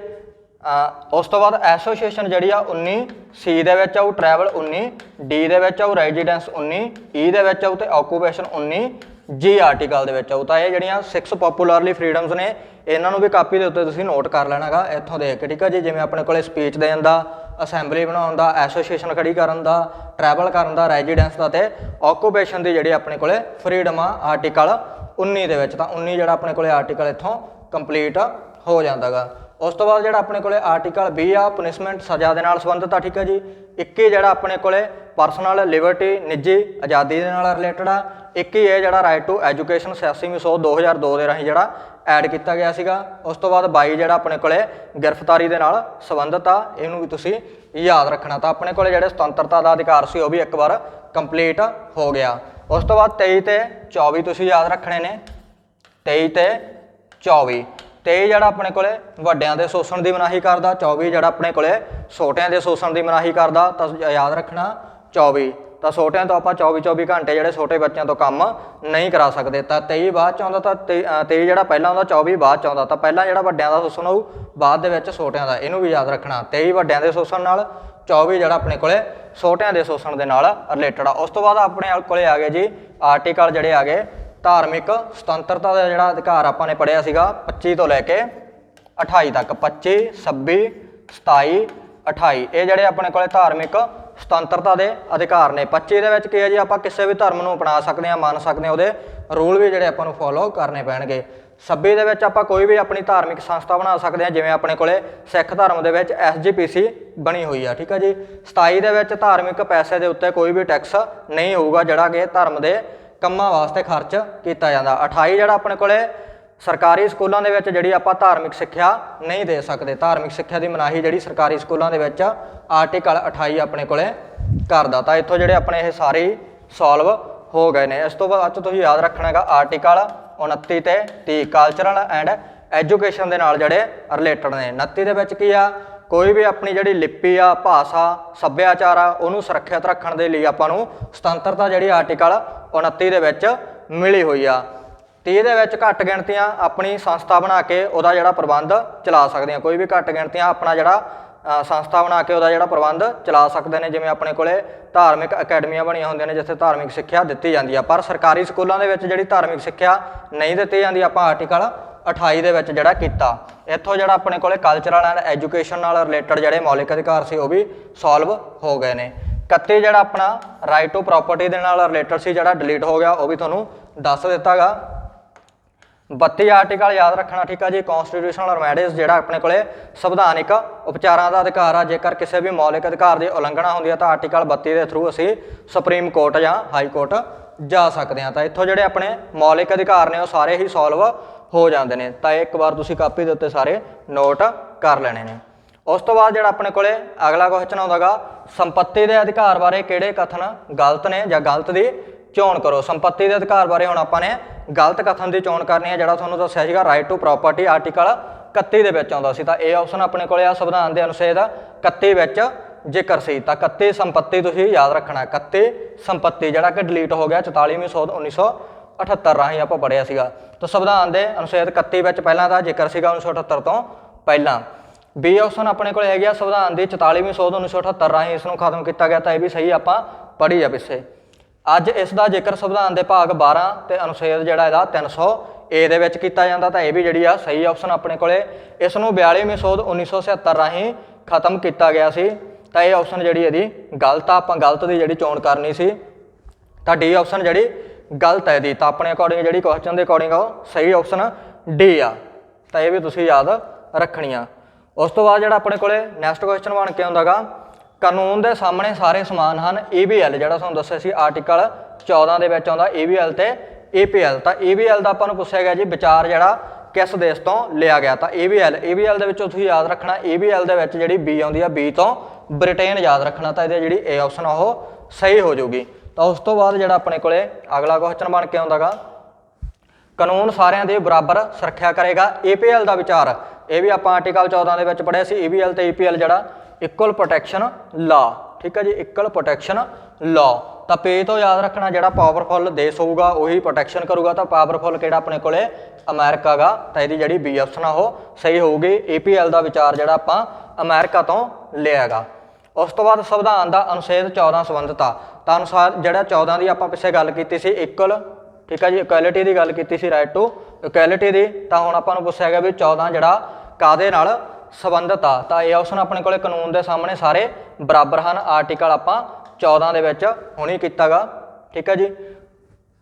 ਉਸ ਤੋਂ ਬਾਅਦ ਐਸੋਸੀਏਸ਼ਨ ਜਿਹੜੀ ਆ 19C ਦੇ ਵਿੱਚ ਆਊ, ਟਰੈਵਲ 19D ਦੇ ਵਿੱਚ ਆਊ, ਰੈਜ਼ੀਡੈਂਸ 19E ਦੇ ਵਿੱਚ ਆਊ ਤੇ ਆਕੂਪੇਸ਼ਨ 19G ਆਰਟੀਕਲ ਦੇ ਵਿੱਚ ਆਊ। ਤਾਂ ਇਹ ਜਿਹੜੀਆਂ 6 ਪੋਪੂਲਰਲੀ ਫਰੀडम्स ਨੇ, ਇਹਨਾਂ ਨੂੰ ਵੀ ਕਾਪੀ ਦੇ ਉੱਤੇ ਤੁਸੀਂ ਨੋਟ ਕਰ ਲੈਣਾ ਗਾ ਇੱਥੋਂ ਦੇਖ ਕੇ, ਠੀਕ ਹੈ ਜੀ। ਜਿਵੇਂ ਆਪਣੇ ਕੋਲੇ ਸਪੀਚ ਦੇਣ ਦਾ, ਅਸੈਂਬਲੀ ਬਣਾਉਣ ਦਾ, ਐਸੋਸੀਏਸ਼ਨ ਖੜੀ ਕਰਨ ਦਾ, ਟਰੈਵਲ ਕਰਨ ਦਾ, ਰੈਜ਼ੀਡੈਂਸ ਦਾ ਤੇ ਆਕੂਪੇਸ਼ਨ ਦੀ ਜਿਹੜੀ ਆਪਣੇ ਕੋਲੇ ਫਰੀडम ਆ ਆਰਟੀਕਲ 19 ਦੇ ਵਿੱਚ। ਤਾਂ 19 ਜਿਹੜਾ ਆਪਣੇ ਕੋਲੇ ਆਰਟੀਕਲ ਇੱਥੋਂ ਕੰਪਲੀਟ ਹੋ ਜਾਂਦਾ ਗਾ। ਉਸ ਤੋਂ ਬਾਅਦ ਜਿਹੜਾ ਆਪਣੇ ਕੋਲੇ ਆਰਟੀਕਲ 20 ਆ, ਪਨਿਸ਼ਮੈਂਟ ਸਜ਼ਾ ਦੇ ਨਾਲ ਸੰਬੰਧਿਤ ਆ, ਠੀਕ ਹੈ ਜੀ। 21 ਜਿਹੜਾ ਆਪਣੇ ਕੋਲੇ ਪਰਸਨਲ ਲਿਬਰਟੀ, ਨਿੱਜੀ ਆਜ਼ਾਦੀ ਦੇ ਨਾਲ ਰਿਲੇਟਡ ਆ। 21 ਇਹ ਜਿਹੜਾ ਰਾਈਟ ਟੂ ਐਜੂਕੇਸ਼ਨ 86ਵੀਂ ਸੋਧ 2002 ਦੇ ਰਾਹੀਂ ਜਿਹੜਾ ਐਡ ਕੀਤਾ ਗਿਆ ਸੀਗਾ। ਉਸ ਤੋਂ ਬਾਅਦ 22 ਜਿਹੜਾ ਆਪਣੇ ਕੋਲੇ ਗ੍ਰਿਫਤਾਰੀ ਦੇ ਨਾਲ ਸੰਬੰਧਿਤ ਆ, ਇਹਨੂੰ ਵੀ ਤੁਸੀਂ ਯਾਦ ਰੱਖਣਾ। ਤਾਂ ਆਪਣੇ ਕੋਲੇ ਜਿਹੜੇ ਸੁਤੰਤਰਤਾ ਦਾ ਅਧਿਕਾਰ ਸੀ ਉਹ ਵੀ ਇੱਕ ਵਾਰ ਕੰਪਲੀਟ ਹੋ ਗਿਆ। ਉਸ ਤੋਂ ਬਾਅਦ 23 ਤੇ 24 ਤੁਸੀਂ ਯਾਦ ਰੱਖਣੇ ਨੇ, 23 ਤੇ 24। 23 ਜਿਹੜਾ ਆਪਣੇ ਕੋਲੇ ਵੱਡਿਆਂ ਦੇ ਸ਼ੋਸ਼ਣ ਦੀ ਮਨਾਹੀ ਕਰਦਾ, 24 ਜਿਹੜਾ ਆਪਣੇ ਕੋਲੇ ਛੋਟਿਆਂ ਦੇ ਸ਼ੋਸ਼ਣ ਦੀ ਮਨਾਹੀ ਕਰਦਾ। ਤਾਂ ਯਾਦ ਰੱਖਣਾ 24। ਤਾਂ ਛੋਟਿਆਂ ਤੋਂ ਆਪਾਂ 24 ਘੰਟੇ ਜਿਹੜੇ ਛੋਟੇ ਬੱਚਿਆਂ ਤੋਂ ਕੰਮ ਨਹੀਂ ਕਰਾ ਸਕਦੇ। ਤਾਂ 23 ਬਾਅਦ 'ਚ ਆਉਂਦਾ, ਤਾਂ 23 ਜਿਹੜਾ ਪਹਿਲਾਂ ਆਉਂਦਾ, 24 ਬਾਅਦ 'ਚ ਆਉਂਦਾ। ਤਾਂ ਪਹਿਲਾਂ ਜਿਹੜਾ ਵੱਡਿਆਂ ਦਾ ਸ਼ੋਸ਼ਣ ਹੋਊ, ਬਾਅਦ ਦੇ ਵਿੱਚ ਛੋਟਿਆਂ ਦਾ, ਇਹਨੂੰ ਵੀ ਯਾਦ ਰੱਖਣਾ। 23 ਵੱਡਿਆਂ ਦੇ ਸ਼ੋਸ਼ਣ ਨਾਲ, 24 ਜਿਹੜਾ ਆਪਣੇ ਕੋਲੇ ਛੋਟਿਆਂ ਦੇ ਸ਼ੋਸ਼ਣ ਦੇ ਨਾਲ ਰਿਲੇਟਡ ਆ। ਉਸ ਤੋਂ ਬਾਅਦ ਆਪਣੇ ਕੋਲੇ ਆ ਗਏ ਜੀ ਆਰਟੀਕਲ ਜਿਹੜੇ ਆ ਗਏ ਧਾਰਮਿਕ ਸੁਤੰਤਰਤਾ ਦਾ ਜਿਹੜਾ ਅਧਿਕਾਰ ਆਪਾਂ ਨੇ ਪੜ੍ਹਿਆ ਸੀਗਾ 25 ਤੋਂ ਲੈ ਕੇ 28 ਤੱਕ। 25, 26, 27, 28 ਇਹ ਜਿਹੜੇ ਆਪਣੇ ਕੋਲੇ ਧਾਰਮਿਕ ਸੁਤੰਤਰਤਾ ਦੇ ਅਧਿਕਾਰ ਨੇ। 25 ਦੇ ਵਿੱਚ ਕੀ ਹੈ ਜੀ, ਆਪਾਂ ਕਿਸੇ ਵੀ ਧਰਮ ਨੂੰ ਅਪਣਾ ਸਕਦੇ ਹਾਂ, ਮੰਨ ਸਕਦੇ ਹਾਂ, ਉਹਦੇ ਰੂਲ ਵੀ ਜਿਹੜੇ ਆਪਾਂ ਨੂੰ ਫੋਲੋ ਕਰਨੇ ਪੈਣਗੇ। 26 ਦੇ ਵਿੱਚ ਆਪਾਂ ਕੋਈ ਵੀ ਆਪਣੀ ਧਾਰਮਿਕ ਸੰਸਥਾ ਬਣਾ ਸਕਦੇ ਹਾਂ, ਜਿਵੇਂ ਆਪਣੇ ਕੋਲੇ ਸਿੱਖ ਧਰਮ ਦੇ ਵਿੱਚ SGPC ਬਣੀ ਹੋਈ ਆ, ਠੀਕ ਹੈ ਜੀ। 27 ਦੇ ਵਿੱਚ ਧਾਰਮਿਕ ਪੈਸੇ ਦੇ ਉੱਤੇ ਕੋਈ ਵੀ ਟੈਕਸ ਨਹੀਂ ਹੋਊਗਾ ਜਿਹੜਾ ਕਿ ਧਰਮ ਦੇ ਕੰਮਾਂ ਵਾਸਤੇ ਖਰਚ ਕੀਤਾ ਜਾਂਦਾ। 28 ਜਿਹੜਾ ਆਪਣੇ ਕੋਲੇ ਸਰਕਾਰੀ ਸਕੂਲਾਂ ਦੇ ਵਿੱਚ ਜਿਹੜੀ ਆਪਾਂ ਧਾਰਮਿਕ ਸਿੱਖਿਆ ਨਹੀਂ ਦੇ ਸਕਦੇ, ਧਾਰਮਿਕ ਸਿੱਖਿਆ ਦੀ ਮਨਾਹੀ ਜਿਹੜੀ ਸਰਕਾਰੀ ਸਕੂਲਾਂ ਦੇ ਵਿੱਚ ਆਰਟੀਕਲ 28 ਆਪਣੇ ਕੋਲੇ ਕਰਦਾ। ਤਾਂ ਇੱਥੋਂ ਜਿਹੜੇ ਆਪਣੇ ਇਹ ਸਾਰੇ ਸੋਲਵ ਹੋ ਗਏ ਨੇ। ਇਸ ਤੋਂ ਬਾਅਦ ਤੁਸੀਂ ਯਾਦ ਰੱਖਣਾ ਹੈਗਾ ਆਰਟੀਕਲ 29 ਤੇ 30 ਕਲਚਰਲ ਐਂਡ ਐਜੂਕੇਸ਼ਨ ਦੇ ਨਾਲ ਜਿਹੜੇ ਰਿਲੇਟਡ ਨੇ। 29 ਦੇ ਵਿੱਚ ਕੀ ਆ, ਕੋਈ ਵੀ ਆਪਣੀ ਜਿਹੜੀ ਲਿਪੀ ਆ, ਭਾਸ਼ਾ, ਸੱਭਿਆਚਾਰ ਆ, ਉਹਨੂੰ ਸੁਰੱਖਿਅਤ ਰੱਖਣ ਦੇ ਲਈ ਆਪਾਂ ਨੂੰ ਸੁਤੰਤਰਤਾ ਜਿਹੜੀ ਆਰਟੀਕਲ 29 ਦੇ ਵਿੱਚ ਮਿਲੀ ਹੋਈ ਆ। 30 ਦੇ ਵਿੱਚ ਘੱਟ ਗਿਣਤੀਆਂ ਆਪਣੀ ਸੰਸਥਾ ਬਣਾ ਕੇ ਉਹਦਾ ਜਿਹੜਾ ਪ੍ਰਬੰਧ ਚਲਾ ਸਕਦੇ ਆ। ਕੋਈ ਵੀ ਘੱਟ ਗਿਣਤੀਆਂ ਆਪਣਾ ਜਿਹੜਾ ਸੰਸਥਾ ਬਣਾ ਕੇ ਉਹਦਾ ਜਿਹੜਾ ਪ੍ਰਬੰਧ ਚਲਾ ਸਕਦੇ ਨੇ। ਜਿਵੇਂ ਆਪਣੇ ਕੋਲੇ ਧਾਰਮਿਕ ਅਕੈਡਮੀਆਂ ਬਣੀਆਂ ਹੁੰਦੀਆਂ ਨੇ ਜਿੱਥੇ ਧਾਰਮਿਕ ਸਿੱਖਿਆ ਦਿੱਤੀ ਜਾਂਦੀ ਆ, ਪਰ ਸਰਕਾਰੀ ਸਕੂਲਾਂ ਦੇ ਵਿੱਚ ਜਿਹੜੀ ਧਾਰਮਿਕ ਸਿੱਖਿਆ ਨਹੀਂ ਦਿੱਤੀ ਜਾਂਦੀ, ਆਪਾਂ ਆਰਟੀਕਲ 28 ਦੇ ਵਿੱਚ ਜਿਹੜਾ ਕੀਤਾ। ਇੱਥੋਂ ਜਿਹੜਾ ਆਪਣੇ ਕੋਲੇ ਕਲਚਰਲ ਐਂਡ ਐਜੂਕੇਸ਼ਨ ਨਾਲ ਰਿਲੇਟਡ ਜਿਹੜੇ ਮੌਲਿਕ ਅਧਿਕਾਰ ਸੀ ਉਹ ਵੀ ਸੋਲਵ ਹੋ ਗਏ ਨੇ। 31 ਜਿਹੜਾ ਆਪਣਾ ਰਾਈਟ ਟੂ ਪ੍ਰਾਪਰਟੀ ਦੇ ਨਾਲ ਰਿਲੇਟਡ ਸੀ ਜਿਹੜਾ ਡਿਲੀਟ ਹੋ ਗਿਆ, ਉਹ ਵੀ ਤੁਹਾਨੂੰ ਦੱਸ ਦਿੱਤਾ ਗਾ। 32 ਆਰਟੀਕਲ ਯਾਦ ਰੱਖਣਾ, ਠੀਕ ਆ ਜੀ। ਕੌਂਸਟੀਟਿਊਸ਼ਨਲ ਰੈਮੇਡੀਜ਼ ਜਿਹੜਾ ਆਪਣੇ ਕੋਲੇ ਸੰਵਿਧਾਨਿਕ ਉਪਚਾਰਾਂ ਦਾ ਅਧਿਕਾਰ ਆ। ਜੇਕਰ ਕਿਸੇ ਵੀ ਮੌਲਿਕ ਅਧਿਕਾਰ ਦੀ ਉਲੰਘਣਾ ਹੁੰਦੀ ਹੈ ਤਾਂ ਆਰਟੀਕਲ 32 ਦੇ ਥਰੂ ਅਸੀਂ ਸੁਪਰੀਮ ਕੋਰਟ ਜਾਂ ਹਾਈ ਕੋਰਟ ਜਾ ਸਕਦੇ ਹਾਂ। ਤਾਂ ਇੱਥੋਂ ਜਿਹੜੇ ਆਪਣੇ ਮੌਲਿਕ ਅਧਿਕਾਰ ਨੇ ਉਹ ਸਾਰੇ ਹੀ ਸੋਲਵ ਹੋ ਜਾਂਦੇ ਨੇ। ਤਾਂ ਇੱਕ ਵਾਰ ਤੁਸੀਂ ਕਾਪੀ ਦੇ ਉੱਤੇ ਸਾਰੇ ਨੋਟ ਕਰ ਲੈਣੇ ਨੇ। ਉਸ ਤੋਂ ਬਾਅਦ ਜਿਹੜਾ ਆਪਣੇ ਕੋਲੇ ਅਗਲਾ ਕੁਐਸਚਨ ਆਉਂਦਾ ਗਾ, ਸੰਪत्ति ਦੇ ਅਧਿਕਾਰ ਬਾਰੇ ਕਿਹੜੇ ਕਥਨ ਗਲਤ ਨੇ ਜਾਂ ਗਲਤ ਦੀ ਚੋਣ ਕਰੋ। ਸੰਪत्ति ਦੇ ਅਧਿਕਾਰ ਬਾਰੇ ਹੁਣ ਆਪਾਂ ਨੇ ਗਲਤ ਕਥਨ ਦੀ ਚੋਣ ਕਰਨੀ ਹੈ। ਜਿਹੜਾ ਤੁਹਾਨੂੰ ਦੱਸਿਆ ਸੀਗਾ ਰਾਈਟ ਟੂ ਪ੍ਰਾਪਰਟੀ ਆਰਟੀਕਲ 31 ਦੇ ਵਿੱਚ ਆਉਂਦਾ ਸੀ। ਤਾਂ ਇਹ ਆਪਸ਼ਨ ਆਪਣੇ ਕੋਲੇ ਆ ਸੰਵਿਧਾਨ ਦੇ ਅਨੁਛੇਦ 31 ਵਿੱਚ ਜ਼ਿਕਰ ਸੀ। ਤਾਂ 31 ਸੰਪत्ति ਤੁਸੀਂ ਯਾਦ ਰੱਖਣਾ। 31 ਸੰਪत्ति ਜਿਹੜਾ ਕਿ ਡਿਲੀਟ ਹੋ ਗਿਆ 44ਵੀਂ ਸੋਧ 1978 ਰਾਹੀਂ ਆਪਾਂ ਪੜ੍ਹਿਆ ਸੀਗਾ। ਤਾਂ ਸੰਵਿਧਾਨ ਦੇ ਅਨੁਛੇਦ 31 ਵਿੱਚ ਪਹਿਲਾਂ ਦਾ ਜ਼ਿਕਰ ਸੀਗਾ 1978 ਤੋਂ ਪਹਿਲਾਂ। ਬੀ ਆਪਸ਼ਨ ਆਪਣੇ ਕੋਲ ਹੈਗੀ ਆ ਸੰਵਿਧਾਨ ਦੀ 44ਵੀਂ ਸੋਧ 1978 ਰਾਹੀਂ ਇਸ ਨੂੰ ਖਤਮ ਕੀਤਾ ਗਿਆ। ਤਾਂ ਇਹ ਵੀ ਸਹੀ ਆਪਾਂ ਪੜ੍ਹੀ ਆ ਪਿੱਛੇ। ਅੱਜ ਇਸ ਦਾ ਜ਼ਿਕਰ ਸੰਵਿਧਾਨ ਦੇ ਭਾਗ 12 ਤੇ ਅਨੁਛੇਦ ਜਿਹੜਾ ਇਹਦਾ 300A ਦੇ ਵਿੱਚ ਕੀਤਾ ਜਾਂਦਾ। ਤਾਂ ਇਹ ਵੀ ਜਿਹੜੀ ਆ ਸਹੀ ਆਪਸ਼ਨ ਆਪਣੇ ਕੋਲੇ। ਇਸ ਨੂੰ 42ਵੀਂ ਸੋਧ 1976 ਰਾਹੀਂ ਖਤਮ ਕੀਤਾ ਗਿਆ ਸੀ। ਤਾਂ ਇਹ ਆਪਸ਼ਨ ਜਿਹੜੀ ਇਹਦੀ ਗਲਤ ਆ, ਆਪਾਂ ਗਲਤ ਦੀ ਜਿਹੜੀ ਚੋਣ ਕਰਨੀ ਸੀ। ਤਾਂ ਡੀ ਆਪਸ਼ਨ ਜਿਹੜੀ ਗਲਤ ਹੈ ਇਹਦੀ। ਤਾਂ ਆਪਣੇ ਅਕੋਰਡਿੰਗ ਜਿਹੜੀ ਕੁਐਸਚਨ ਦੇ ਅਕੋਰਡਿੰਗ ਉਹ ਸਹੀ ਆਪਸ਼ਨ ਡੀ ਆ। ਤਾਂ ਇਹ ਵੀ ਤੁਸੀਂ ਯਾਦ ਰੱਖਣੀ ਆ। ਉਸ ਤੋਂ ਬਾਅਦ ਜਿਹੜਾ ਆਪਣੇ ਕੋਲੇ ਨੈਕਸਟ ਕੁਐਸਚਨ ਬਣ ਕੇ ਆਉਂਦਾ ਗਾ, ਕਾਨੂੰਨ ਦੇ ਸਾਹਮਣੇ ਸਾਰੇ ਸਮਾਨ ਹਨ। EBL ਜਿਹੜਾ ਤੁਹਾਨੂੰ ਦੱਸਿਆ ਸੀ ਆਰਟੀਕਲ 14 ਦੇ ਵਿੱਚ ਆਉਂਦਾ EBL ਤੇ EPL। ਤਾਂ EBL ਦਾ ਆਪਾਂ ਨੂੰ ਪੁੱਛਿਆ ਗਿਆ ਜੀ ਵਿਚਾਰ ਜਿਹੜਾ ਕਿਸ ਦੇਸ਼ ਤੋਂ ਲਿਆ ਗਿਆ। ਤਾਂ EBL ਦੇ ਵਿੱਚੋਂ ਤੁਸੀਂ ਯਾਦ ਰੱਖਣਾ EBL ਦੇ ਵਿੱਚ ਜਿਹੜੀ B ਆਉਂਦੀ ਆ B ਤੋਂ ਬ੍ਰਿਟੇਨ ਯਾਦ ਰੱਖਣਾ। ਤਾਂ ਇਹਦੀ ਜਿਹੜੀ A ਆਪਸ਼ਨ ਉਹ ਸਹੀ ਹੋ ਜਾਊਗੀ। ਤਾਂ ਉਸ ਤੋਂ ਬਾਅਦ ਜਿਹੜਾ ਆਪਣੇ ਕੋਲੇ ਅਗਲਾ ਕੁਐਸਚਨ ਬਣ ਕੇ ਆਉਂਦਾ ਗਾ ਕਾਨੂੰਨ ਸਾਰਿਆਂ ਦੀ ਬਰਾਬਰ ਸੁਰੱਖਿਆ ਕਰੇਗਾ। EPL ਦਾ ਵਿਚਾਰ ਇਹ ਵੀ ਆਪਾਂ ਆਰਟੀਕਲ 14 ਦੇ ਵਿੱਚ ਪੜ੍ਹਿਆ ਸੀ। EBL ਤੇ EPL ਜਿਹੜਾ ਇਕੁਅਲ ਪ੍ਰੋਟੈਕਸ਼ਨ ਲਾ, ਠੀਕ ਹੈ ਜੀ, ਇਕੁਅਲ ਪ੍ਰੋਟੈਕਸ਼ਨ ਲਾ। ਤਾਂ ਪੇ ਤੋਂ ਯਾਦ ਰੱਖਣਾ ਜਿਹੜਾ ਪਾਵਰਫੁੱਲ ਦੇਸ਼ ਹੋਊਗਾ ਉਹੀ ਪ੍ਰੋਟੈਕਸ਼ਨ ਕਰੂਗਾ। ਤਾਂ ਪਾਵਰਫੁੱਲ ਕਿਹੜਾ ਆਪਣੇ ਕੋਲੇ ਅਮਰੀਕਾ ਗਾ। ਤਾਂ ਇਹਦੀ ਜਿਹੜੀ B ਆਪਸ਼ਨ ਆ ਉਹ ਸਹੀ ਹੋਊਗੀ। EPL ਦਾ ਵਿਚਾਰ ਜਿਹੜਾ ਆਪਾਂ ਅਮਰੀਕਾ ਤੋਂ ਲਿਆ ਗਾ। ਉਸ ਤੋਂ ਬਾਅਦ ਸੰਵਿਧਾਨ ਦਾ ਅਨੁਛੇਦ 14 ਸੰਬੰਧਤਾ। ਤਾਂ ਅਨੁਸਾਰ ਜਿਹੜਾ 14 ਦੀ ਆਪਾਂ ਪਿੱਛੇ ਗੱਲ ਕੀਤੀ ਸੀ ਇਕੁਅਲ, ਠੀਕ ਹੈ ਜੀ, ਇਕੁਐਲਿਟੀ ਦੀ ਗੱਲ ਕੀਤੀ ਸੀ, ਰਾਈਟ ਟੂ ਇਕੁਐਲਿਟੀ ਦੀ। ਤਾਂ ਹੁਣ ਆਪਾਂ ਨੂੰ ਪੁੱਛਿਆ ਗਿਆ ਵੀ 14 ਜਿਹੜਾ ਕਾਹਦੇ ਨਾਲ ਸੰਬੰਧਿਤ ਆ। ਤਾਂ ਇਹ ਆਪਸ਼ਨ ਆਪਣੇ ਕੋਲੇ ਕਾਨੂੰਨ ਦੇ ਸਾਹਮਣੇ ਸਾਰੇ ਬਰਾਬਰ ਹਨ। ਆਰਟੀਕਲ ਆਪਾਂ 14 ਦੇ ਵਿੱਚ ਹੁਣੀ ਕੀਤਾ ਗਾ, ਠੀਕ ਹੈ ਜੀ,